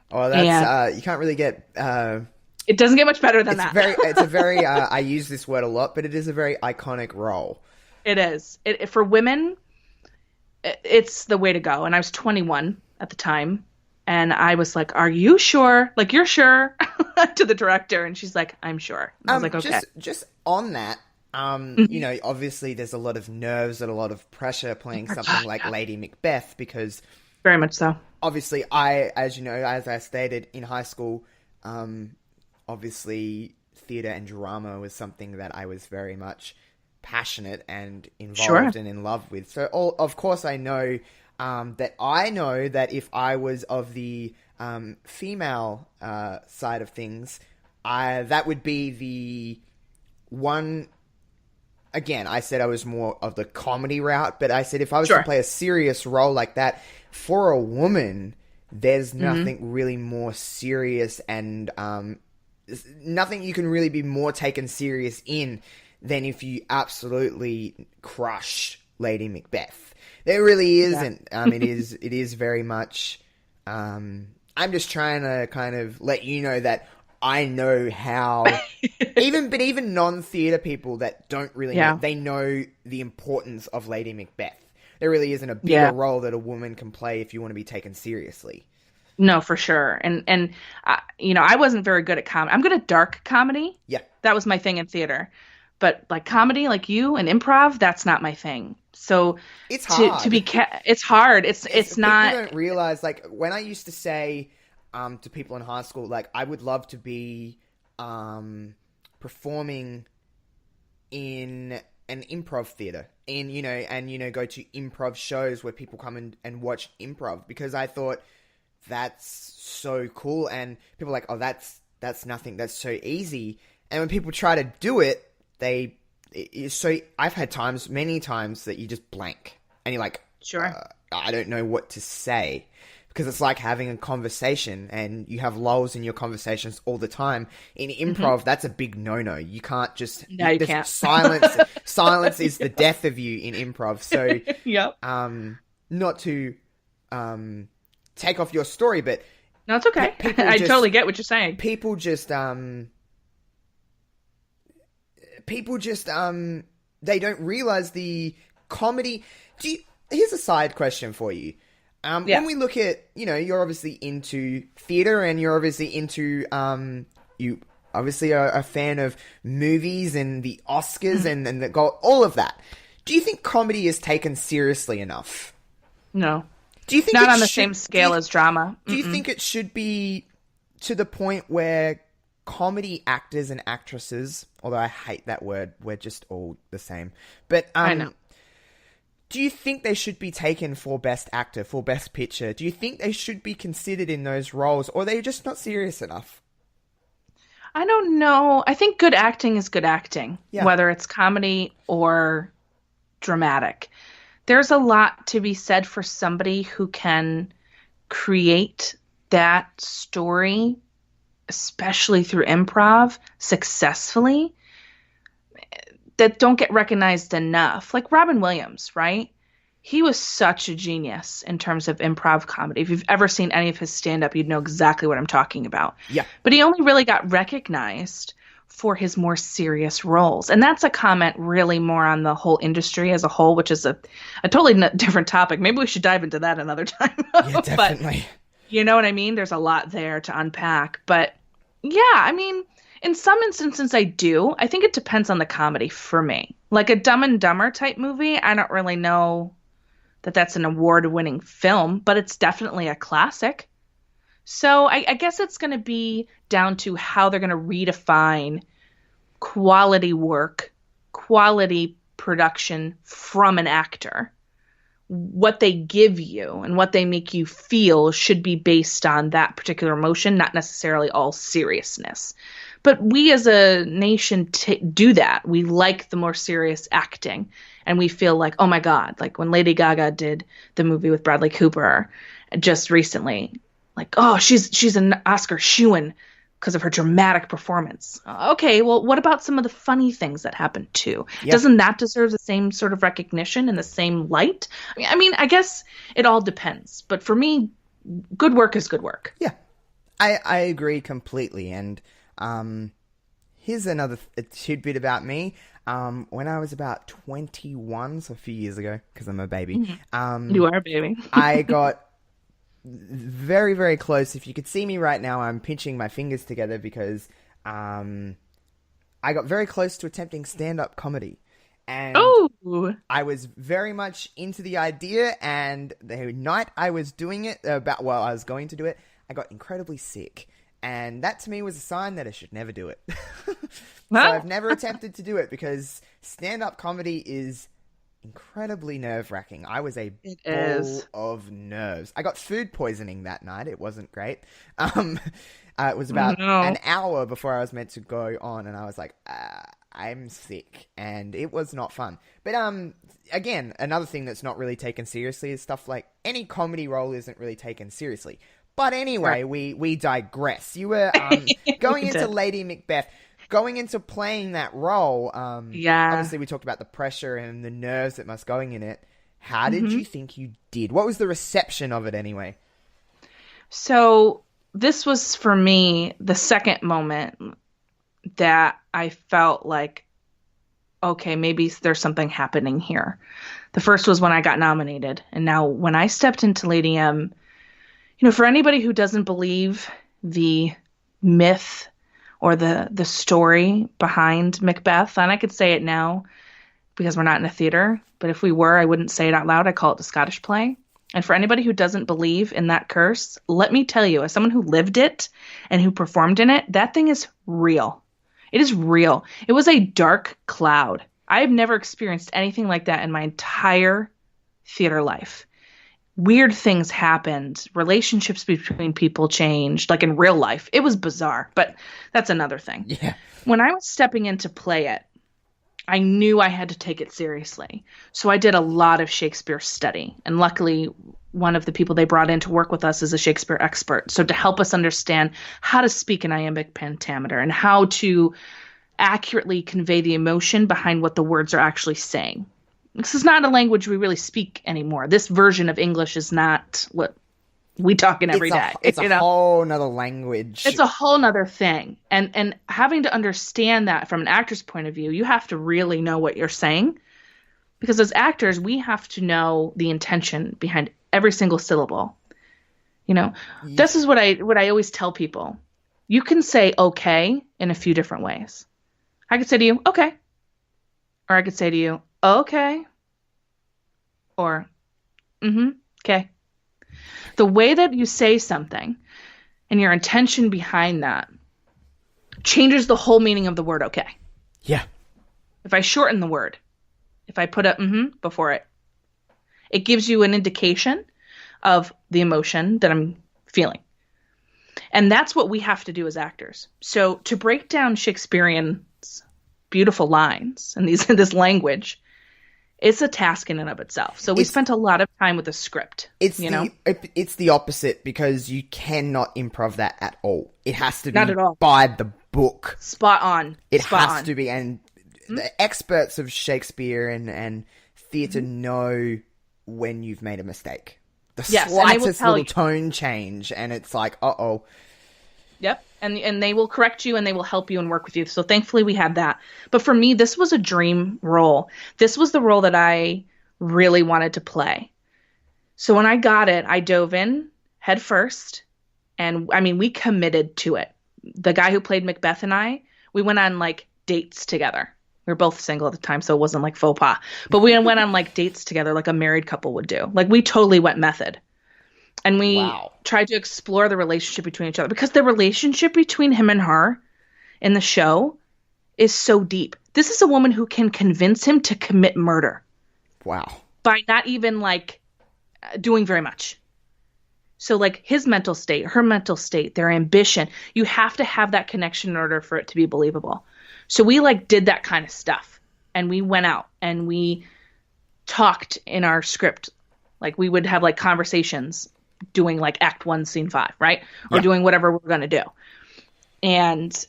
Oh, that's, you can't really get... it doesn't get much better than that. It's a very, I use this word a lot, but it is a very iconic role. It is. For women, it's the way to go. And I was 21 at the time. And I was like, are you sure? Like, you're sure? To the director. And she's like, I'm sure. And I was like, okay. Just on that, you know, obviously there's a lot of nerves and a lot of pressure playing something like Lady Macbeth because... Very much so. Obviously, as you know, as I stated in high school, obviously theatre and drama was something that I was very much passionate and involved and in love with. So, of course, I know that if I was of the female side of things, that would be the one. Again, I said I was more of the comedy route, but I said if I was to play a serious role like that for a woman, there's nothing really more serious and nothing you can really be more taken serious in than if you absolutely crush Lady Macbeth. There really isn't. It is very much. I'm just trying to kind of let you know that I know how. even non-theater people that don't really know, they know the importance of Lady Macbeth. There really isn't a bigger role that a woman can play if you want to be taken seriously. No, for sure. And I wasn't very good at comedy. I'm good at dark comedy. Yeah. That was my thing in theater. But like comedy, like you and improv, that's not my thing. So it's hard. It's hard. It's not. People don't realize, like, when I used to say to people in high school, like, I would love to be performing in an improv theater, and go to improv shows where people come and watch improv, because I thought that's so cool, and people are like, oh, that's nothing, that's so easy. And when people try to do it, so I've had many times that you just blank and you're like, sure, I don't know what to say, because it's like having a conversation and you have lulls in your conversations all the time. In improv, that's a big no-no. You can't just... No, you can't. Silence is the death of you in improv. So, yep. Not to take off your story, but... No, it's okay. I totally get what you're saying. People just they don't realize the comedy. Here's a side question for you. When we look at, you're obviously into theater, and you're obviously into, you obviously are a fan of movies and the Oscars and the gold, all of that. Do you think comedy is taken seriously enough? No. Do you think not on the same scale as drama? Do you think it should be to the point where comedy actors and actresses, although I hate that word, we're just all the same, but I know. Do you think they should be taken for Best Actor, for Best Picture? Do you think they should be considered in those roles, or are they just not serious enough? I don't know. I think good acting is good acting, yeah. Whether it's comedy or dramatic. There's a lot to be said for somebody who can create that story, especially through improv, successfully, that don't get recognized enough. Like Robin Williams, right? He was such a genius in terms of improv comedy. If you've ever seen any of his stand-up, you'd know exactly what I'm talking about. Yeah. But he only really got recognized for his more serious roles. And that's a comment really more on the whole industry as a whole, which is a totally different topic. Maybe we should dive into that another time. Yeah, definitely. But, you know what I mean? There's a lot there to unpack. But yeah, I mean, in some instances I do. I think it depends on the comedy for me. Like a Dumb and Dumber type movie, I don't really know that that's an award-winning film, but it's definitely a classic. So I guess it's going to be down to how they're going to redefine quality work, quality production from an actor. What they give you and what they make you feel should be based on that particular emotion, not necessarily all seriousness. But we as a nation do that. We like the more serious acting, and we feel like, oh my God, like when Lady Gaga did the movie with Bradley Cooper just recently, like, oh, she's an Oscar shoo-in because of her dramatic performance. Okay, well, what about some of the funny things that happened too? Yep. Doesn't that deserve the same sort of recognition in the same light? I mean, I guess it all depends. But for me, good work is good work. Yeah, I agree completely. And here's another tidbit about me. When I was about 21, so a few years ago, because I'm a baby. You are a baby. I got very, very close. If you could see me right now, I'm pinching my fingers together because I got very close to attempting stand-up comedy. And I was very much into the idea, and the night I was doing it, I was going to do it, I got incredibly sick. And that to me was a sign that I should never do it. So I've never attempted to do it because stand-up comedy is incredibly nerve-wracking. I was a ball of nerves. I got food poisoning that night. It wasn't great. It was about an hour before I was meant to go on, and I was like, I'm sick, and it was not fun. But again, another thing that's not really taken seriously is stuff like any comedy role isn't really taken seriously. But anyway, we digress. You were going into Lady Macbeth, going into playing that role. Obviously, we talked about the pressure and the nerves that must going in it. How did you think you did? What was the reception of it anyway? So this was, for me, the second moment that I felt like, okay, maybe there's something happening here. The first was when I got nominated. And now when I stepped into Lady M, for anybody who doesn't believe the myth or the story behind Macbeth, and I could say it now because we're not in a theater, but if we were, I wouldn't say it out loud. I call it the Scottish play. And for anybody who doesn't believe in that curse, let me tell you, as someone who lived it and who performed in it, that thing is real. It is real. It was a dark cloud. I have never experienced anything like that in my entire theater life. Weird things happened. Relationships between people changed, like in real life. It was bizarre, but that's another thing. Yeah. When I was stepping in to play it, I knew I had to take it seriously. So I did a lot of Shakespeare study. And luckily, one of the people they brought in to work with us is a Shakespeare expert. So to help us understand how to speak an iambic pentameter and how to accurately convey the emotion behind what the words are actually saying. This is not a language we really speak anymore. This version of English is not what we talk in every day. It's a whole nother language. It's a whole nother thing. And having to understand that from an actor's point of view, you have to really know what you're saying. Because as actors, we have to know the intention behind every single syllable. This is what I always tell people. You can say okay in a few different ways. I could say to you, okay. Or I could say to you, okay. Or, okay. The way that you say something and your intention behind that changes the whole meaning of the word okay. Yeah. If I shorten the word, if I put a before it, it gives you an indication of the emotion that I'm feeling. And that's what we have to do as actors. So to break down Shakespearean's beautiful lines and this language, it's a task in and of itself. So we spent a lot of time with the script. It's the opposite, because you cannot improv that at all. It has to be not at all. By the book. Spot on. It has to be. And the experts of Shakespeare and theatre know when you've made a mistake. The slightest little tone change, and it's like, uh-oh. Yep. And they will correct you and they will help you and work with you. So thankfully we had that. But for me, this was a dream role. This was the role that I really wanted to play. So when I got it, I dove in head first. And we committed to it. The guy who played Macbeth and I, we went on dates together. We were both single at the time, so it wasn't like faux pas. But we went on dates together like a married couple would do. We totally went method. And we tried to explore the relationship between each other, because the relationship between him and her in the show is so deep. This is a woman who can convince him to commit murder. Wow. By not even doing very much. So his mental state, her mental state, their ambition, you have to have that connection in order for it to be believable. So we did that kind of stuff, and we went out and we talked in our script. We would have conversations doing act 1, scene 5, right? Or doing whatever we're going to do. And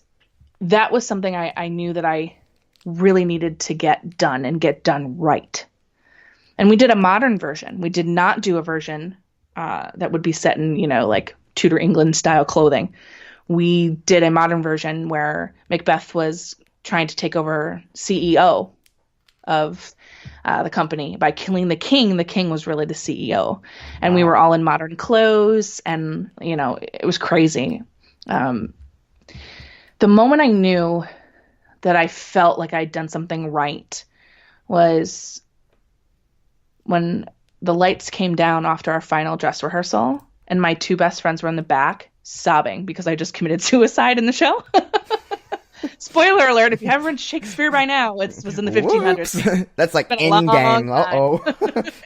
that was something I knew that I really needed to get done and get done right. And we did a modern version. We did not do a version that would be set in, Tudor England style clothing. We did a modern version where Macbeth was trying to take over CEO of the company by killing the king. The king was really the CEO. And we were all in modern clothes, and, it was crazy. The moment I knew that I felt like I'd done something right was when the lights came down after our final dress rehearsal, and my 2 best friends were in the back sobbing because I just committed suicide in the show. Spoiler alert, if you haven't read Shakespeare by now, it was in the 1500s. That's Endgame. Uh-oh.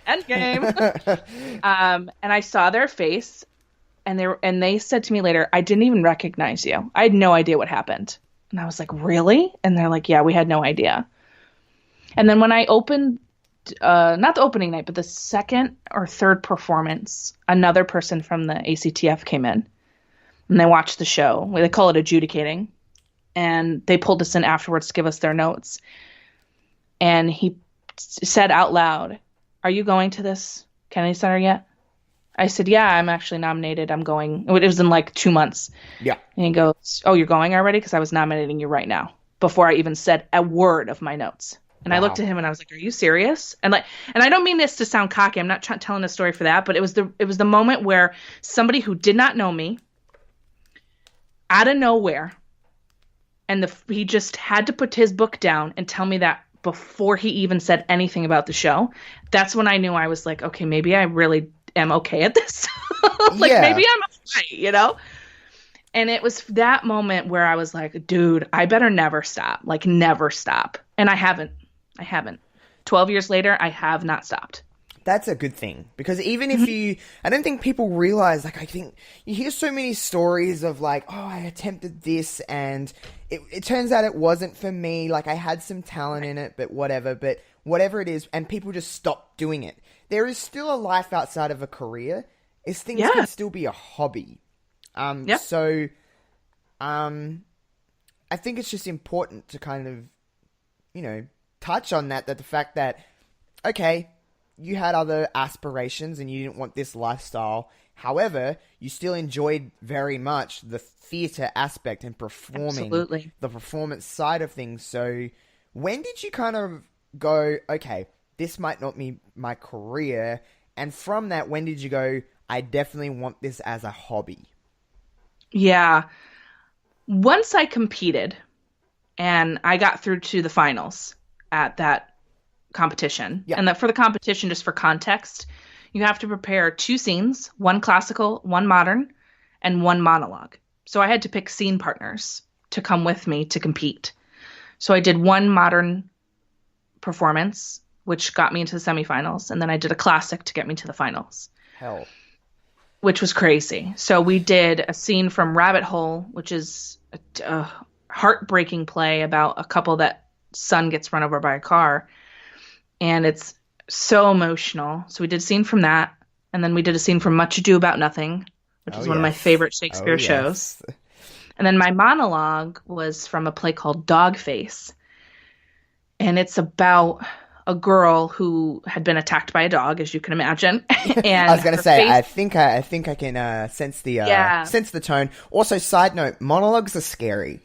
Endgame. And I saw their face, and they said to me later, I didn't even recognize you. I had no idea what happened. And I was like, really? And they're like, yeah, we had no idea. And then when I opened not the opening night, but the second or third performance, another person from the ACTF came in and they watched the show. They call it adjudicating. And they pulled us in afterwards to give us their notes. And he said out loud, "Are you going to this Kennedy Center yet?" I said, "Yeah, I'm actually nominated. I'm going." It was in like 2 months. Yeah. And he goes, "Oh, you're going already? Because I was nominating you right now," before I even said a word of my notes. And I looked at him and I was like, "Are you serious?" And I don't mean this to sound cocky. I'm not telling a story for that, but it was the moment where somebody who did not know me, out of nowhere, and he just had to put his book down and tell me that before he even said anything about the show. That's when I knew I was like, okay, maybe I really am okay at this. Maybe I'm right, And it was that moment where I was like, dude, I better never stop. Like, never stop. And I haven't. 12 years later, I have not stopped. That's a good thing, because even if I don't think people realize, like, I think you hear so many stories of like, oh, I attempted this and it turns out it wasn't for me. Like, I had some talent in it, but whatever it is, and people just stop doing it. There is still a life outside of a career. Things can still be a hobby. So, I think it's just important to kind of, touch on that the fact that, okay, you had other aspirations and you didn't want this lifestyle. However, you still enjoyed very much the theatre aspect and performing. Absolutely. The performance side of things. So when did you kind of go, okay, this might not be my career? And from that, when did you go, I definitely want this as a hobby? Yeah. Once I competed and I got through to the finals at that competition. Yeah. And that for the competition, just for context, you have to prepare 2 scenes, 1 classical, 1 modern, and 1 monologue. So I had to pick scene partners to come with me to compete. So I did 1 modern performance, which got me into the semifinals, and then I did a classic to get me to the finals. Hell. Which was crazy. So we did a scene from Rabbit Hole, which is a heartbreaking play about a couple that son gets run over by a car. And it's so emotional. So we did a scene from that. And then we did a scene from Much Ado About Nothing, which is one of my favorite Shakespeare shows. And then my monologue was from a play called Dogface. And it's about a girl who had been attacked by a dog, as you can imagine. And I was going to say, I think I can sense the tone. Also, side note, monologues are scary.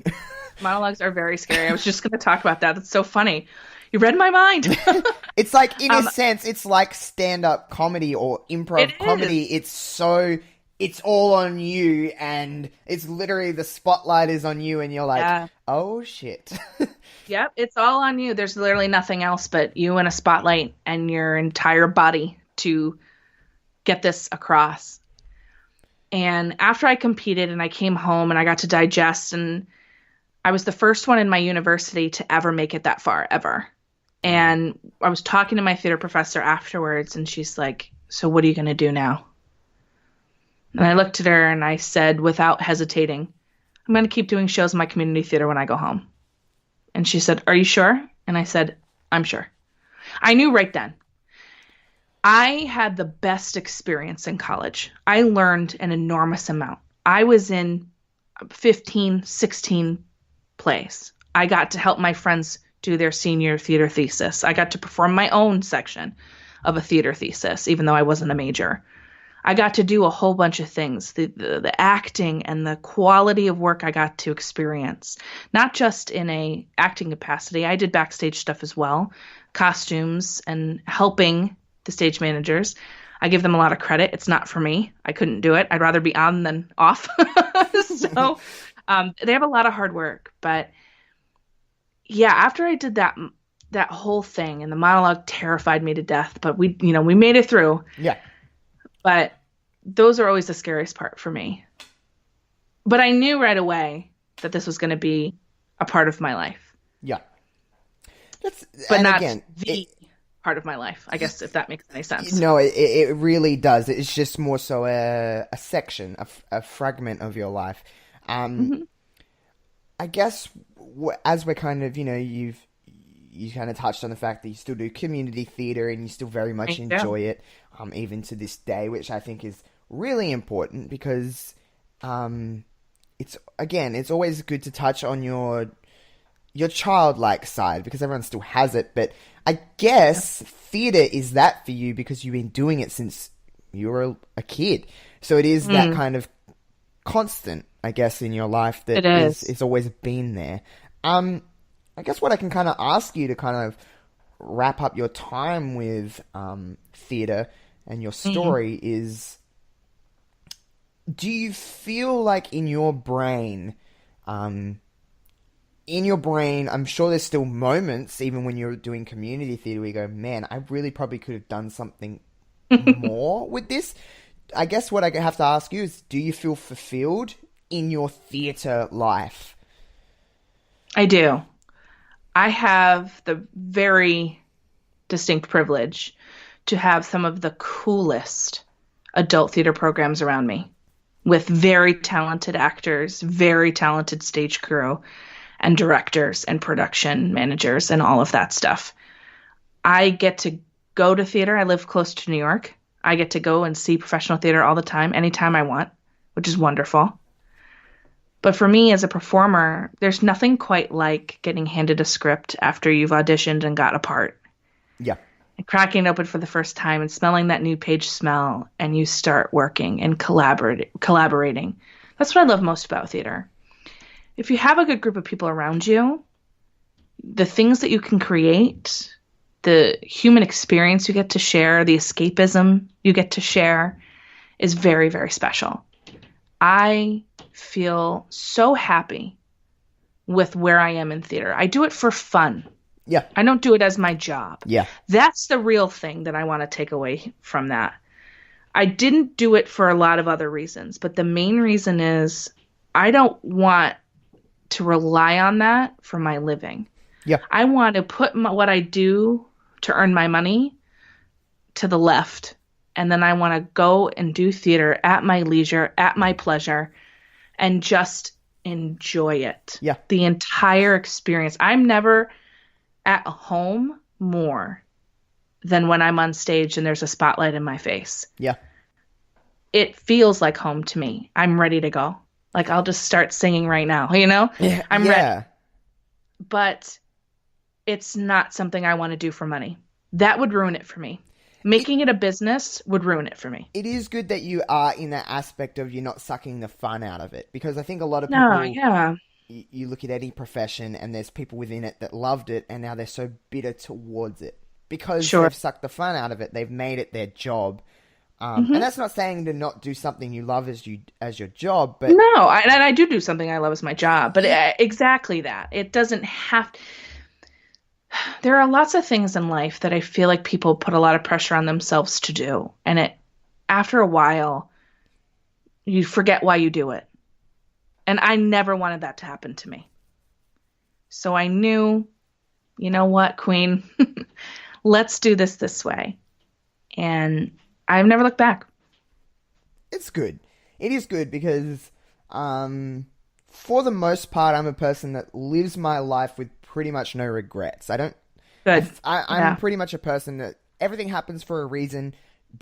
Monologues are very scary. I was just going to talk about that. That's so funny. You read my mind. It's like, in a sense, it's like stand-up comedy or improv comedy. It's all on you, and it's literally the spotlight is on you, and you're like, oh shit. Yep, it's all on you. There's literally nothing else but you and a spotlight and your entire body to get this across. And after I competed and I came home and I got to digest, and I was the first one in my university to ever make it that far, ever. And I was talking to my theater professor afterwards, and she's like, "So what are you going to do now?" And I looked at her and I said, without hesitating, "I'm going to keep doing shows in my community theater when I go home." And she said, "Are you sure?" And I said, "I'm sure." I knew right then. I had the best experience in college. I learned an enormous amount. I was in 15, 16 plays. I got to help my friends do their senior theater thesis. I got to perform my own section of a theater thesis, even though I wasn't a major. I got to do a whole bunch of things. The acting and the quality of work I got to experience, not just in a acting capacity. I did backstage stuff as well, costumes and helping the stage managers. I give them a lot of credit. It's not for me. I couldn't do it. I'd rather be on than off. So they have a lot of hard work. But yeah, after I did that whole thing, and the monologue terrified me to death, but we made it through. Yeah. But those are always the scariest part for me. But I knew right away that this was going to be a part of my life. Yeah. But not part of my life, I guess, if that makes any sense. No, it really does. It's just more so a section, a fragment of your life. I guess as we're kind of, you kind of touched on the fact that you still do community theatre and you still very much enjoy it, even to this day, which I think is really important because it's always good to touch on your childlike side because everyone still has it. But I guess theatre is that for you because you've been doing it since you were a kid. So it is that kind of constant, I guess, in your life that is always been there. I guess what I can kind of ask you to kind of wrap up your time with theatre and your story is, do you feel like in your brain, I'm sure there's still moments, even when you're doing community theatre, where you go, man, I really probably could have done something more with this. I guess what I have to ask you is, do you feel fulfilled in your theatre life? I do. I have the very distinct privilege to have some of the coolest adult theater programs around me with very talented actors, very talented stage crew, and directors and production managers and all of that stuff. I get to go to theater. I live close to New York. I get to go and see professional theater all the time, anytime I want, which is wonderful. But for me as a performer, there's nothing quite like getting handed a script after you've auditioned and got a part. Yeah. And cracking it open for the first time and smelling that new page smell, and you start working and collaborating. That's what I love most about theater. If you have a good group of people around you, the things that you can create, the human experience you get to share, the escapism you get to share is very, very special. I feel so happy with where I am in theater. I do it for fun. Yeah. I don't do it as my job. Yeah. That's the real thing that I want to take away from that. I didn't do it for a lot of other reasons, but the main reason is I don't want to rely on that for my living. Yeah. I want to put what I do to earn my money to the left. And then I want to go and do theater at my leisure, at my pleasure, and just enjoy it. Yeah. The entire experience. I'm never at home more than when I'm on stage and there's a spotlight in my face. Yeah. It feels like home to me. I'm ready to go. Like, I'll just start singing right now, you know? Yeah. I'm ready. But it's not something I want to do for money. That would ruin it for me. Making it a business would ruin it for me. It is good that you are in that aspect of you're not sucking the fun out of it. Because I think a lot of people, you look at any profession and there's people within it that loved it and now they're so bitter towards it. Because they've sucked the fun out of it. They've made it their job. And that's not saying to not do something you love as your job. But no, I do something I love as my job. But exactly that. It doesn't have to. There are lots of things in life that I feel like people put a lot of pressure on themselves to do. And after a while, you forget why you do it. And I never wanted that to happen to me. So I knew, you know what, Queen, let's do this way. And I've never looked back. It's good. It is good because, for the most part, I'm a person that lives my life with pretty much no regrets. I'm pretty much a person that everything happens for a reason,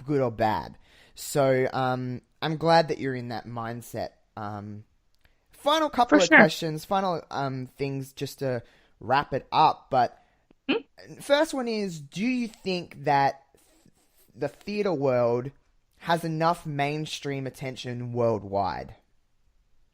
good or bad. So I'm glad that you're in that mindset. Final couple of questions, final things just to wrap it up. But first one is, do you think that the theatre world has enough mainstream attention worldwide?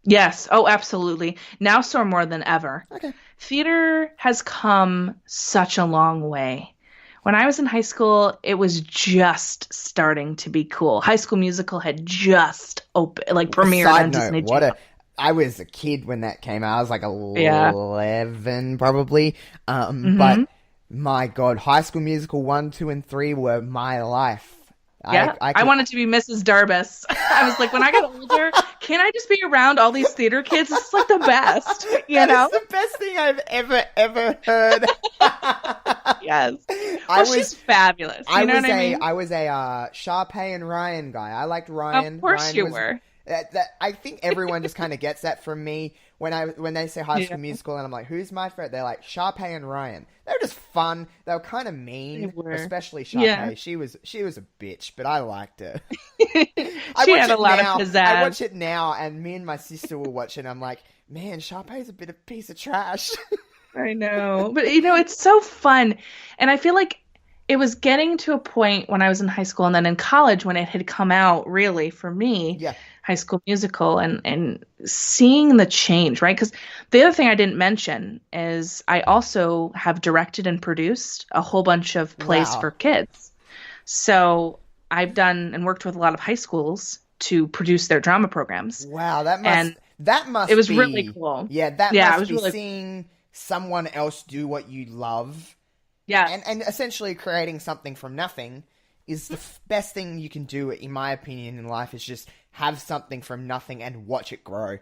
Yes. Oh, absolutely. Now so more than ever. Okay. Theater has come such a long way. When I was in high school, it was just starting to be cool. High School Musical had just premiered on Disney Channel. I was a kid when that came out. I was like 11 probably. But my God, High School Musical 1, 2, and 3 were my life. Yeah, I wanted to be Mrs. Darbus. I was like, when I get older, can I just be around all these theater kids? It's like the best, you know? It's the best thing I've ever heard. Yes. She's fabulous. You know what I mean? I was a Sharpay and Ryan guy. I liked Ryan. Of course you were. That I think everyone just kind of gets that from me when they say High School Musical, and I'm like, who's my favorite? They're like Sharpay and Ryan. They were just fun. They were kind of They mean, were. especially Sharpay. Yeah. She was a bitch, but I liked her. She had a lot of pizzazz. I watch it now, and me and my sister will watch it, and I'm like, man, Sharpay's a bit of piece of trash. I know. But it's so fun. And I feel like it was getting to a point when I was in high school and then in college when it had come out really for me, Yeah. High School Musical and seeing the change, right? Because the other thing I didn't mention is I also have directed and produced a whole bunch of plays Wow. for kids. So I've done and worked with a lot of high schools to produce their drama programs. Wow, And that must it was be really cool. Yeah, that Yeah, it must was be really seeing someone else do what you love, Yeah. and essentially creating something from nothing is the best thing you can do, in my opinion, in life. Is just have something from nothing and watch it grow.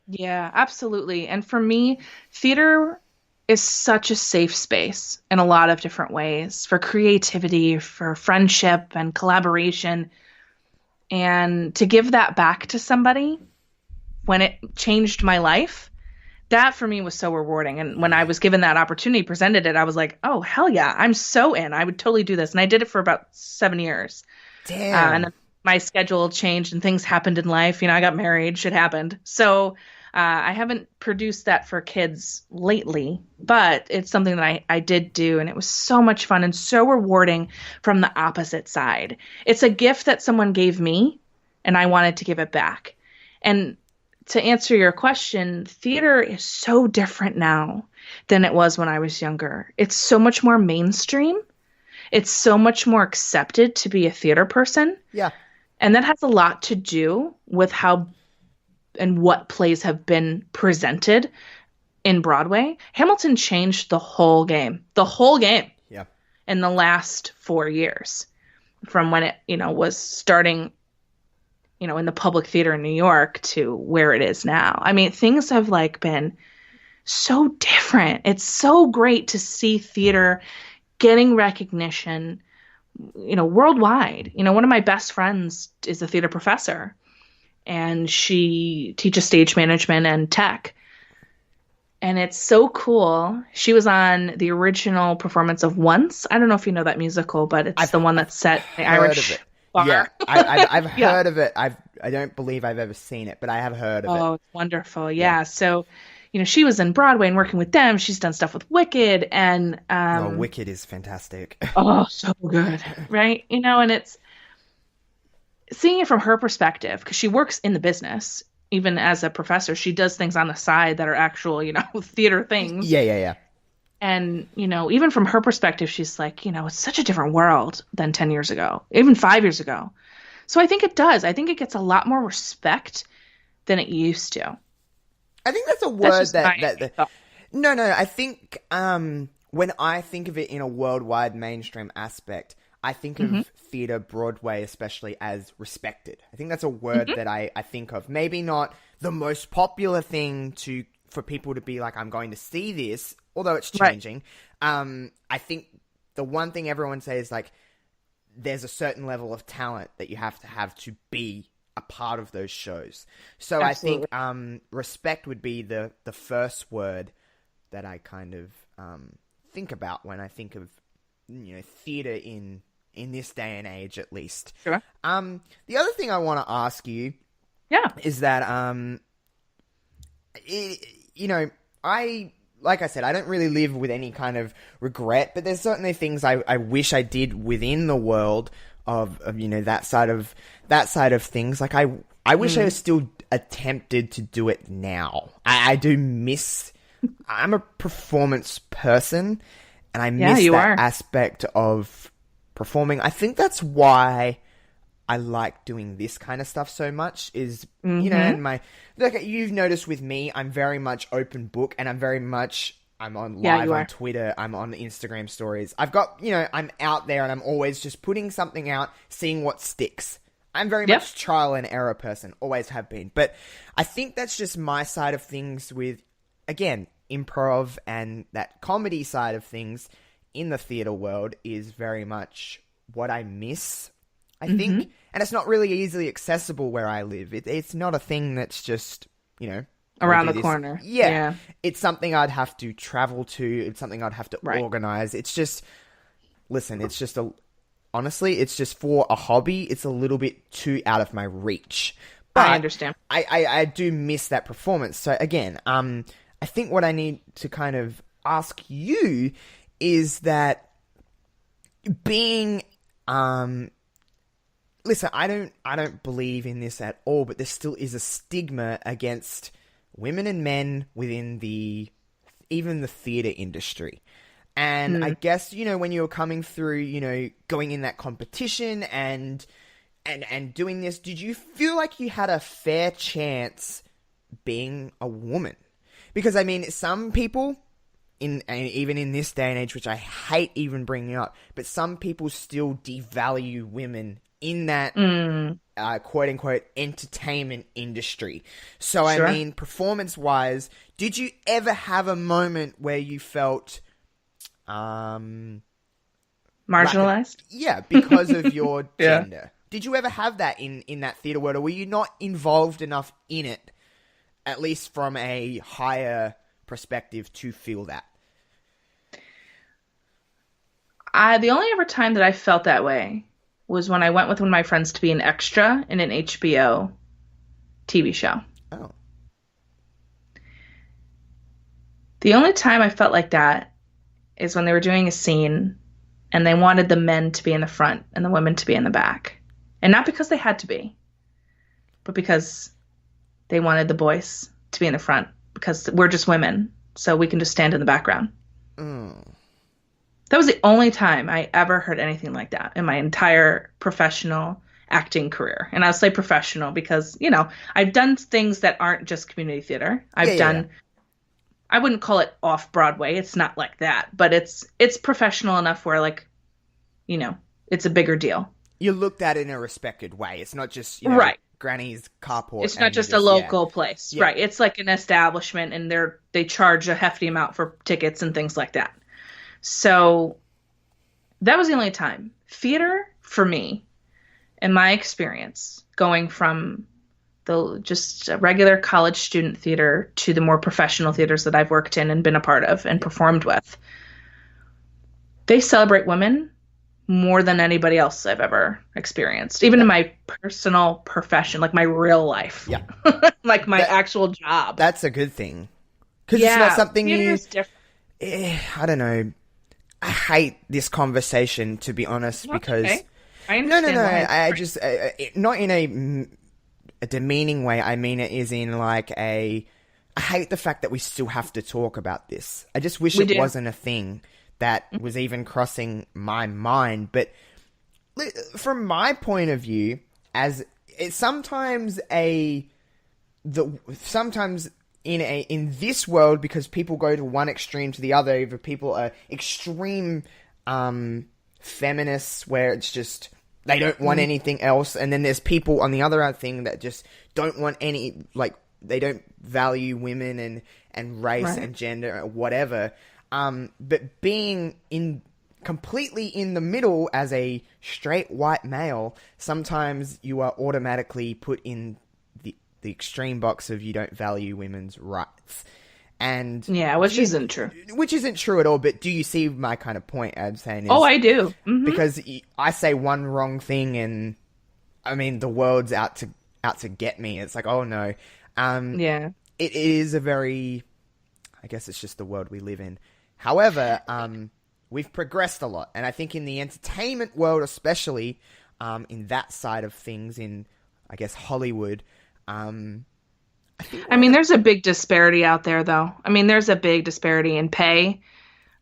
Yeah, absolutely. And for me, theater is such a safe space in a lot of different ways for creativity, for friendship and collaboration. And to give that back to somebody when it changed my life, that for me was so rewarding. And when I was given that opportunity, presented it, I was like, oh, hell yeah, I'm so in. I would totally do this. And I did it for about 7 years. Damn. And then my schedule changed and things happened in life. I got married, shit happened. So I haven't produced that for kids lately, but it's something that I did do. And it was so much fun and so rewarding from the opposite side. It's a gift that someone gave me and I wanted to give it back. And to answer your question, theater is so different now than it was when I was younger. It's so much more mainstream. It's so much more accepted to be a theater person. Yeah. And that has a lot to do with how and what plays have been presented in Broadway. Hamilton changed the whole game Yeah. in the last 4 years from when it, was starting, in the public theater in New York to where it is now. I mean, things have been so different. It's so great to see theater getting recognition, worldwide. One of my best friends is a theater professor, and she teaches stage management and tech. And it's so cool. She was on the original performance of Once. I don't know if you know that musical, but it's the one that's set in the Irish bar. Yeah, I've Yeah. heard of it. I don't believe I've ever seen it, but I have heard of it. Oh, it's wonderful. Yeah. So, she was in Broadway and working with them. She's done stuff with Wicked and Wicked is fantastic. oh, so good. Right? And it's seeing it from her perspective, because she works in the business, even as a professor. She does things on the side that are actual, theater things. Yeah. And, even from her perspective, she's like, it's such a different world than 10 years ago, even 5 years ago. So I think it does. I think it gets a lot more respect than it used to. I think that's a word thought. No, I think when I think of it in a worldwide mainstream aspect, I think of theatre, Broadway especially, as respected. I think that's a word that I think of. Maybe not the most popular thing for people to be like, I'm going to see this, although it's changing. Right. I think the one thing everyone says, there's a certain level of talent that you have to be a part of those shows. So absolutely. I think respect would be the first word that I kind of think about when I think of theatre in this day and age, at least. Sure. The other thing I want to ask you, is that like I said, I don't really live with any kind of regret, but there's certainly things I wish I did within the world of that side of things. Like I wish I was still attempted to do it now. I do miss. I'm a performance person, and I miss that aspect of performing. I think that's why I like doing this kind of stuff so much. Is and you've noticed with me, I'm very much open book, and I'm on live on Twitter, I'm on Instagram stories. I've got, I'm out there and I'm always just putting something out, seeing what sticks. I'm very much trial and error person, always have been. But I think that's just my side of things with, again, improv and that comedy side of things in the theatre world is very much what I miss. I Mm-hmm. think, and it's not really easily accessible where I live. It's not a thing that's just, go Around do the this. corner. Yeah. Yeah. It's something I'd have to travel to. It's something I'd have to Right. organize. It's just, listen, honestly, it's just for a hobby. It's a little bit too out of my reach. But I understand. I do miss that performance. So again, I think what I need to kind of ask you is that being, listen, I don't believe in this at all, but there still is a stigma against women and men within even the theater industry. And I guess, when you were coming through, going in that competition and doing this, did you feel like you had a fair chance being a woman? Because, I mean, some people, and even in this day and age, which I hate even bringing up, but some people still devalue women in that quote-unquote entertainment industry. So, Sure. I mean, performance-wise, did you ever have a moment where you felt... Marginalized? because of your Yeah. gender. Did you ever have that in that theater world, or were you not involved enough in it, at least from a higher perspective, to feel that? The only ever time that I felt that way was when I went with one of my friends to be an extra in an HBO TV show. Oh. The only time I felt like that is when they were doing a scene and they wanted the men to be in the front and the women to be in the back. And not because they had to be, but because they wanted the boys to be in the front, because we're just women, so we can just stand in the background. That was the only time I ever heard anything like that in my entire professional acting career. And I'll say professional because, I've done things that aren't just community theater. I've done... I wouldn't call it off Broadway. It's not like that, but it's professional enough where it's a bigger deal. You looked at it in a respected way. It's not just, right. Granny's carport. It's not just a local place. Yeah. Right. It's like an establishment and they charge a hefty amount for tickets and things like that. So that was the only time. Theater, for me, in my experience, going from the just regular college student theater to the more professional theaters that I've worked in and been a part of and performed with, they celebrate women more than anybody else I've ever experienced. Even in my personal profession, like my real life. Yeah. Like my actual job. That's a good thing. Because it's not something different. I don't know. I hate this conversation, to be honest, because... Okay. I understand. No. I just... not in a demeaning way. I mean it is in like I hate the fact that we still have to talk about this. I just wish it wasn't a thing that was even crossing my mind. But from my point of view, as it's sometimes in this world, because people go to one extreme to the other, either people are extreme feminists where it's just they don't want anything else, and then there's people on the other thing that just don't want any, like, they don't value women and race and gender or whatever. But being completely in the middle as a straight white male, sometimes you are automatically put in the extreme box of you don't value women's rights. And which isn't true. Which isn't true at all, but do you see my kind of point I'm saying? Is, I do. Mm-hmm. Because I say one wrong thing and, I mean, the world's out to get me. It's like, oh no. It is a very, I guess it's just the world we live in. However, we've progressed a lot. And I think in the entertainment world especially, in that side of things, in, I guess, Hollywood, I mean, there's a big disparity out there, though. I mean, there's a big disparity in pay.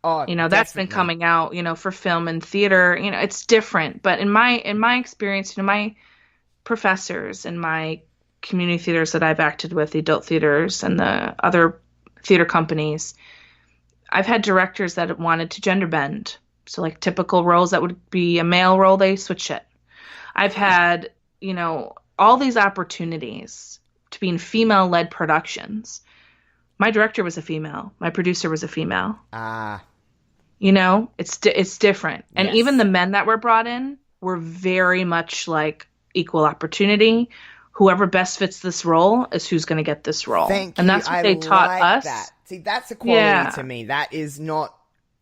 Oh, that's been coming out, for film and theater. It's different. But in my experience, my professors and my community theaters that I've acted with, the adult theaters and the other theater companies, I've had directors that wanted to gender bend. So like typical roles that would be a male role, they switch it. I've had, all these opportunities to be in female-led productions. My director was a female. My producer was a female. It's different. And even the men that were brought in we're very much like equal opportunity. Whoever best fits this role is who's going to get this role. Thank and you. that's what I they taught like us. that. See, that's equality Yeah. to me. That is not,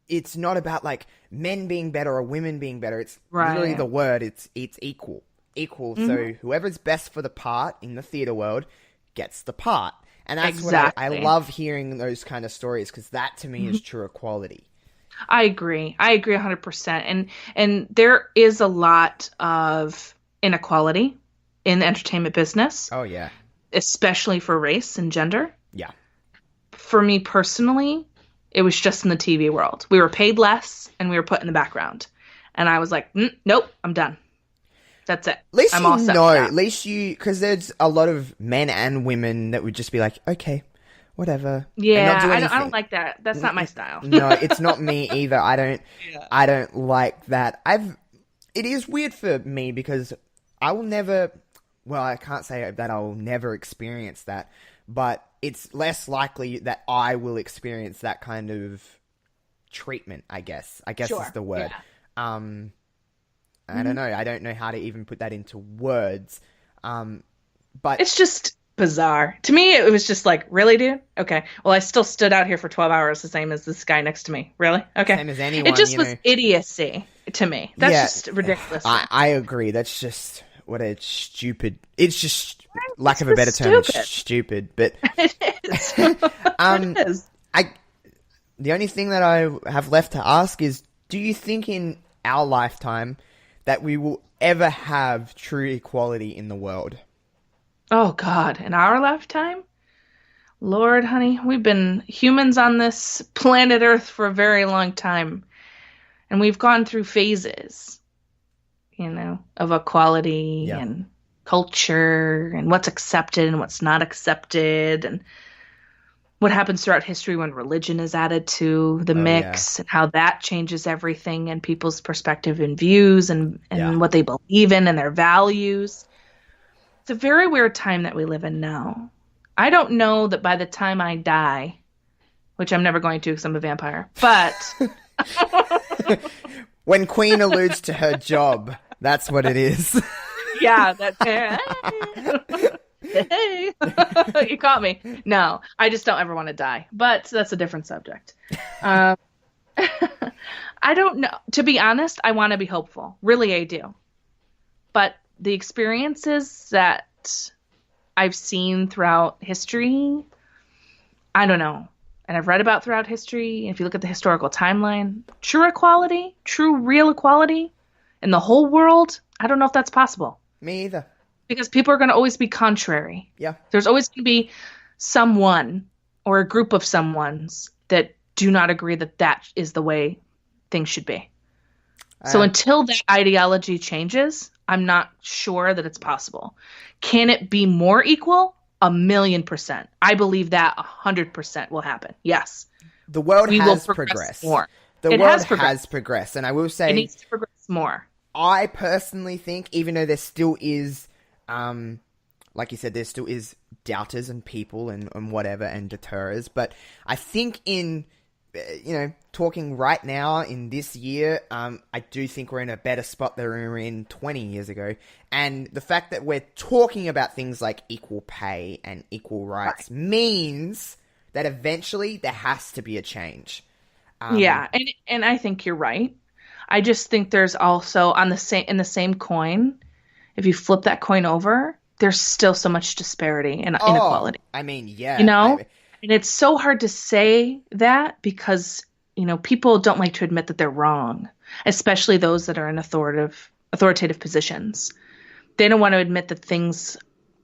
it's not about like men being better or women being better. It's literally Right. the word. It's equal. Equal. So whoever's best for the part in the theater world gets the part. And that's what I Exactly. love hearing those kind of stories, because that to me is true equality. I agree. I agree 100%. And there is a lot of inequality in the entertainment business, Oh, yeah. especially for race and gender. Yeah. For me personally, it was just in the TV world. We were paid less and we were put in the background. And I was like, nope, I'm done. That's it. At least I'm all set with that. at least because there's a lot of men and women that would just be like, okay, whatever. and Yeah, not do I anything. don't like that. That's not my style. No, it's not me either. Yeah. I don't like that. It is weird for me because I will never, well, I can't say that I will never experience that, but it's less likely that I will experience that kind of treatment, I guess. I guess Sure, is the word. yeah. I don't know. I don't know how to even put that into words. But It's just bizarre. To me, it was just like, really, dude? Okay. Well, I still stood out here for 12 hours, the same as this guy next to me. Really? Okay. Same as anyone, It just you was know. idiocy to me. That's just ridiculous. I agree. That's just what a stupid. It's just lack of a better term. It's stupid. But It is. It is. the only thing that I have left to ask is: do you think in our lifetime that we will ever have true equality in the world? Oh, God. In our lifetime? Lord, honey, we've been humans on this planet Earth for a very long time. And we've gone through phases, of equality Yeah. and culture and what's accepted and what's not accepted, and what happens throughout history when religion is added to the mix, and how that changes everything and people's perspective and views and what they believe in and their values. It's a very weird time that we live in now. I don't know that by the time I die, which I'm never going to because I'm a vampire, but When Queen alludes to her job, that's what it is. yeah, that's hey, you caught me. No, I just don't ever want to die, but that's a different subject. I don't know. To be honest, I want to be hopeful. Really, I do. But the experiences that I've seen throughout history, I don't know. And I've read about throughout history. If you look at the historical timeline, true equality, true real equality in the whole world, I don't know if that's possible. Me either. Because people are going to always be contrary. Yeah. There's always going to be someone or a group of someones that do not agree that that is the way things should be. So until that ideology changes, I'm not sure that it's possible. Can it be more equal? 1,000,000%. I believe that 100% will happen. Yes. The world We has will progress progressed. more. The It world has progressed. has progressed. And I will It say, needs to progress more. I personally think, even though there still is, like you said, there still is doubters and people and whatever and deterrers, but I think in, talking right now in this year, I do think we're in a better spot than we were in 20 years ago. And the fact that we're talking about things like equal pay and equal rights means that eventually there has to be a change. Yeah, and I think you're right. I just think there's also in the same coin, if you flip that coin over, there's still so much disparity and inequality. I mean, yeah. And it's so hard to say that because, people don't like to admit that they're wrong, especially those that are in authoritative positions. They don't want to admit that things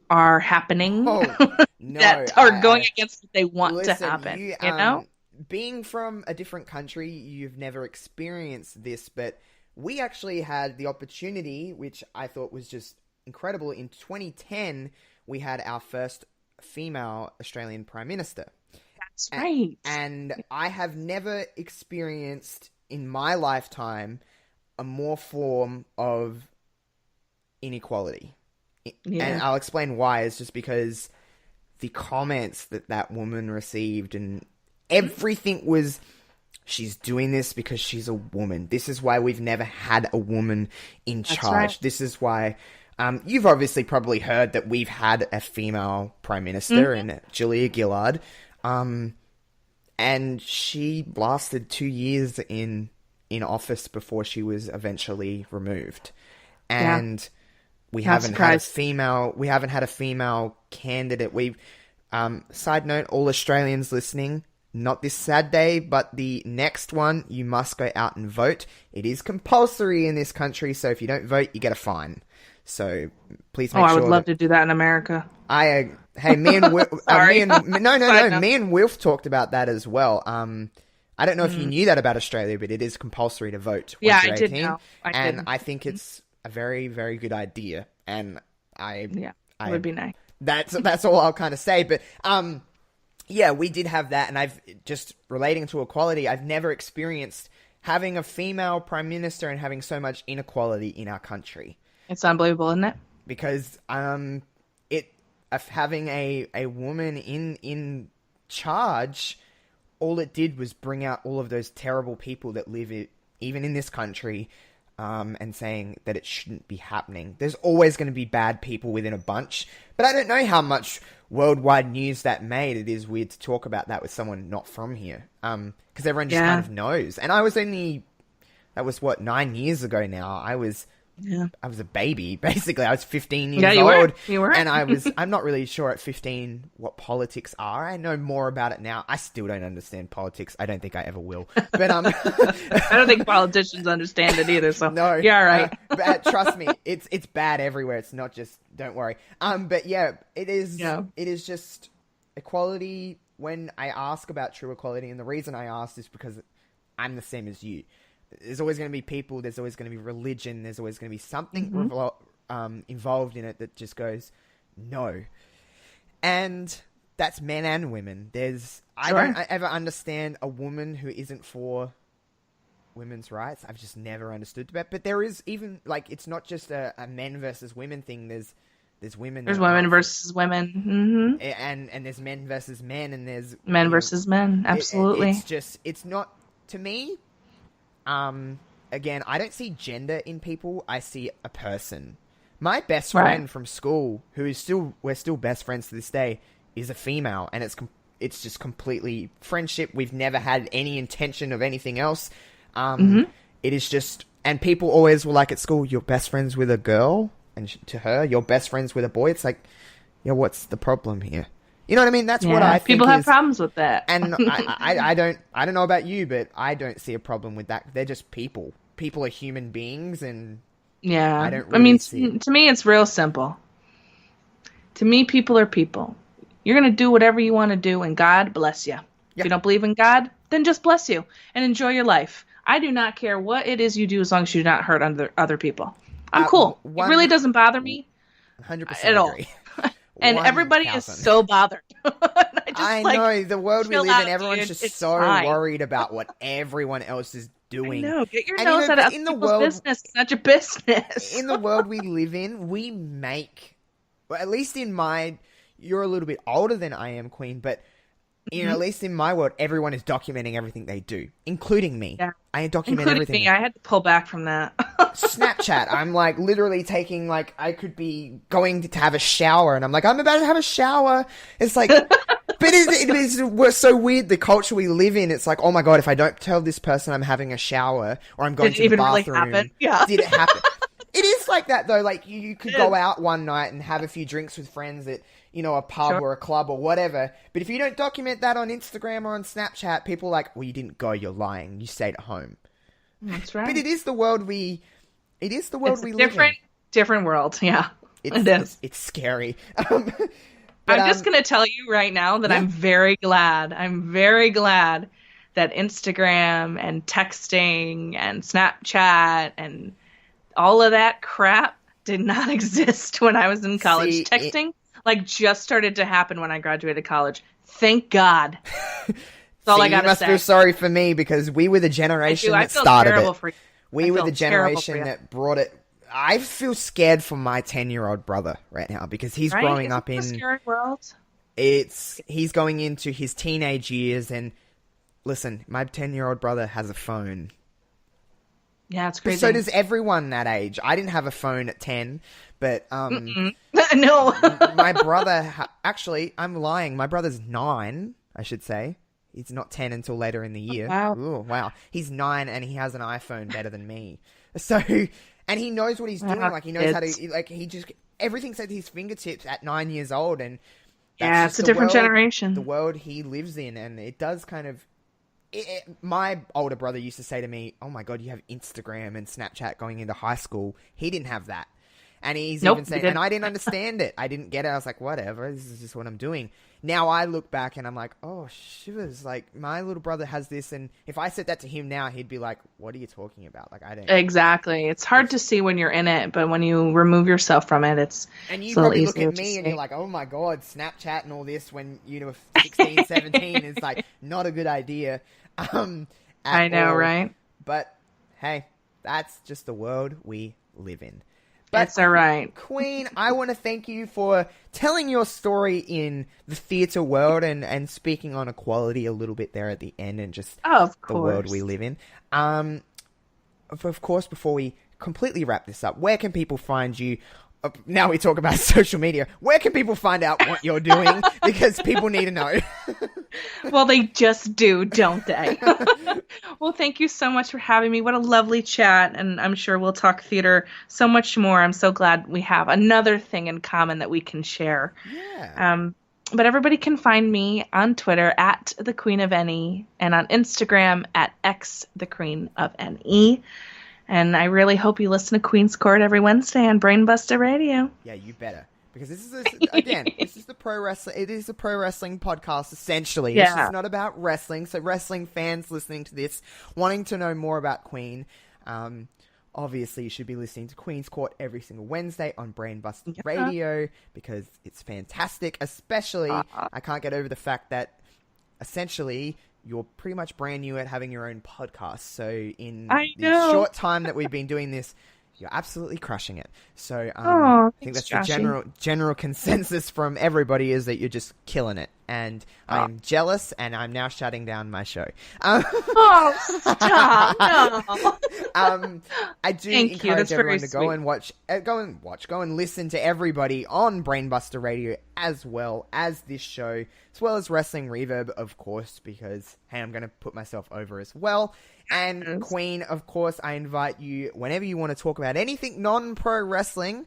are happening that are going against what they want to happen, Being from a different country, you've never experienced this, but we actually had the opportunity, which I thought was just incredible. In 2010, we had our first female Australian Prime Minister. That's right. And I have never experienced in my lifetime a more form of inequality. Yeah. And I'll explain why. It's just because the comments that woman received and everything was She's doing this because she's a woman. This is why we've never had a woman in That's charge. right. This is why you've obviously probably heard that we've had a female prime minister in Julia Gillard. And she lasted 2 years in office before she was eventually removed. And we haven't had a female candidate. We've side note, all Australians listening, not this sad day, but the next one, you must go out and vote. It is compulsory in this country, so if you don't vote, you get a fine. So please make sure. I would love to do that in America. Hey, me and Sorry. me and Wilf talked about that as well. I don't know if you knew that about Australia, but it is compulsory to vote once you're 18. Did know. I think it's a very, very good idea. And it would be nice. That's all I'll kind of say. But yeah, we did have that, and I've just relating to equality. I've never experienced having a female prime minister and having so much inequality in our country. It's unbelievable, isn't it? Because having a woman in charge, all it did was bring out all of those terrible people that live even in this country, and saying that it shouldn't be happening. There's always going to be bad people within a bunch, but I don't know how much worldwide news that made. It is weird to talk about that with someone not from here, because everyone just kind of knows. And I was that was 9 years ago now. I was a baby, basically. I was 15 years old. You were. And I'm not really sure at 15 what politics are. I know more about it now. I still don't understand politics. I don't think I ever will. But I don't think politicians understand it either, so no. Yeah, right. But trust me, it's bad everywhere. It's not just, don't worry. But yeah, it is just equality. When I ask about true equality, and the reason I ask is because I'm the same as you. There's always going to be people, there's always going to be religion, there's always going to be something involved in it that just goes, no. And that's men and women. I don't ever understand a woman who isn't for women's rights. I've just never understood that. But there is even, it's not just a men versus women thing. There's women. There's women versus women. And there's men versus men, and there's... Men versus men, absolutely. It's not, to me... Again, I don't see gender in people. I see a person. My best friend from school, we're still best friends to this day, is a female, and it's just completely friendship. We've never had any intention of anything else. It is just, and people always were like at school, you're best friends with a girl, and to her, you're best friends with a boy. It's like, what's the problem here? You know what I mean? That's what I think. People have problems with that. And I don't know about you, but I don't see a problem with that. They're just people. People are human beings, and I don't really see it. To me, it's real simple. To me, people are people. You're going to do whatever you want to do, and God bless you. If you don't believe in God, then just bless you and enjoy your life. I do not care what it is you do as long as you do not hurt other people. I'm cool. It really doesn't bother me 100% at all. agree. And everybody is so bothered. I know, the world we live in, everyone's just so worried about what everyone else is doing. I know, get your nose out of people's business. It's not your business. In the world we live in, we make, well, at least in you're a little bit older than I am, Queen, but at least in my world, everyone is documenting everything they do, including me. Yeah. I document everything. Me. I had to pull back from that. Snapchat, I'm literally taking, I could be going to have a shower, and I'm I'm about to have a shower. It's like, but we're so weird, the culture we live in. It's like, oh my God, if I don't tell this person I'm having a shower, or I'm going to the bathroom. Really happen? Yeah. Did it happen? It is like that, though. You could go out one night and have a few drinks with friends at, a pub or a club or whatever. But if you don't document that on Instagram or on Snapchat, people are like, well, you didn't go, you're lying. You stayed at home. That's right. But it is the world we live in. Different world, yeah. It is. It's scary. I'm just going to tell you right now that I'm very glad that Instagram and texting and Snapchat and all of that crap did not exist when I was in college. Texting just started to happen when I graduated college. Thank God. That's all I got to say. You must feel sorry for me, because we were the generation that started it. We were the generation that brought it. I feel scared for my 10-year-old brother right now, because he's growing up in a scary world. He's going into his teenage years, and listen, my 10-year-old brother has a phone. Yeah, it's But crazy. so does everyone that age. I didn't have a phone at 10, but No. my brother... Actually, I'm lying. My brother's 9, I should say. He's not 10 until later in the year. Wow. Ooh, wow. He's 9 and he has an iPhone better than me. So, and he knows what he's doing. Wow, Like, he knows how kids. to... Like, he just... Everything's at his fingertips at 9 years old, and that's Yeah, just it's a different the generation. world he lives in, and it does kind of... my older brother used to say to me, "Oh my God, you have Instagram and Snapchat going into high school." He didn't have that. And he's Nope, even saying, he didn't. and I didn't understand it. I didn't get it. I was like, whatever, this is just what I'm doing. Now I look back and I'm like, oh, shivers. Like, my little brother has this. And if I said that to him now, he'd be like, what are you talking about? Like, I don't. Exactly. It's hard to see when you're in it, but when you remove yourself from it, it's And you a little probably look easier at to me and see. you're like, oh my God, Snapchat and all this when you were 16, 17 is like not a good idea. I know, all. right? But hey, that's just the world we live in. But That's all right. Queen, I want to thank you for telling your story in the theatre world and speaking on equality a little bit there at the end and just Of the world course. we live in. Of course, before we completely wrap this up, where can people find you? Now we talk about social media. Where can people find out what you're doing? Because people need to know. Well, they just do, don't they? Well, thank you so much for having me. What a lovely chat, and I'm sure we'll talk theater so much more. I'm so glad we have another thing in common that we can share. Yeah. But everybody can find me on Twitter at the Queen of NE and on Instagram at X the Queen of NE. And I really hope you listen to Queen's Court every Wednesday on Brainbuster Radio. Yeah, you better. Because this is, again, this is the pro wrestling, it is a pro wrestling podcast, essentially. Yeah. This is not about wrestling. So wrestling fans listening to this, wanting to know more about Queen, obviously you should be listening to Queen's Court every single Wednesday on Brainbuster Radio, because it's fantastic. Especially, I can't get over the fact that, essentially, you're pretty much brand new at having your own podcast. So in the short time that we've been doing this, you're absolutely crushing it. So I think that's the general consensus from everybody is that you're just killing it. And I'm jealous, and I'm now shutting down my show. Oh, stop! No. I do Thank you. encourage That's very everyone to go and listen to everybody on Brainbuster Radio, as well as this show, as well as Wrestling Reverb, of course, because, hey, I'm going to put myself over as well. And Queen, of course, I invite you, whenever you want to talk about anything non-pro wrestling,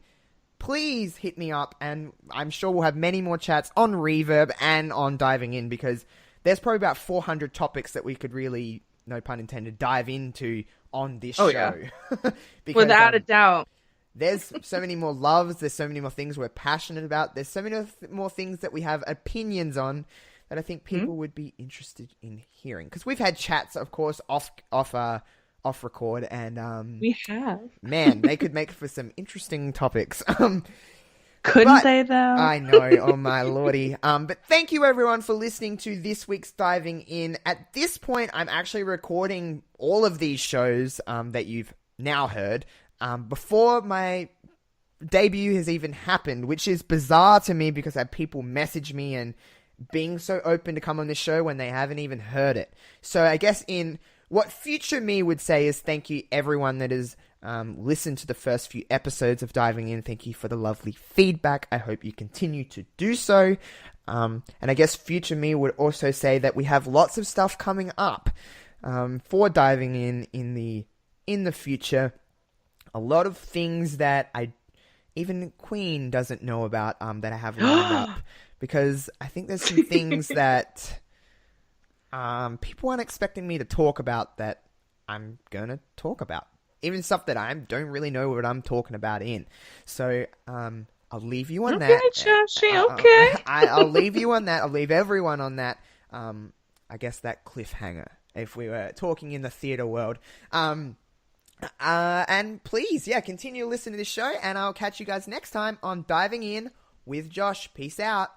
please hit me up, and I'm sure we'll have many more chats on Reverb and on Diving In, because there's probably about 400 topics that we could really, no pun intended, dive into on this show. Yeah. Because, Without a doubt. There's so many more loves, there's so many more things we're passionate about, there's so many more things that we have opinions on that I think people would be interested in hearing. Because we've had chats, of course, off record, and We have. man, they could make for some interesting topics. Couldn't they, though? I know, oh my lordy. But thank you everyone for listening to this week's Diving In. At this point, I'm actually recording all of these shows that you've now heard before my debut has even happened, which is bizarre to me because I have people message me and being so open to come on this show when they haven't even heard it. So I guess in what future me would say is thank you everyone that has listened to the first few episodes of Diving In. Thank you for the lovely feedback. I hope you continue to do so. And I guess future me would also say that we have lots of stuff coming up for Diving in the future. A lot of things that even Queen doesn't know about that I have lined up. Because I think there's some things that people aren't expecting me to talk about that I'm going to talk about. Even stuff that I don't really know what I'm talking about in. So I'll leave you on that. Okay, Joshy, okay. I'll leave you on that. I'll leave everyone on that. I guess that cliffhanger, if we were talking in the theater world. And please, continue to listen to this show. And I'll catch you guys next time on Diving In with Josh. Peace out.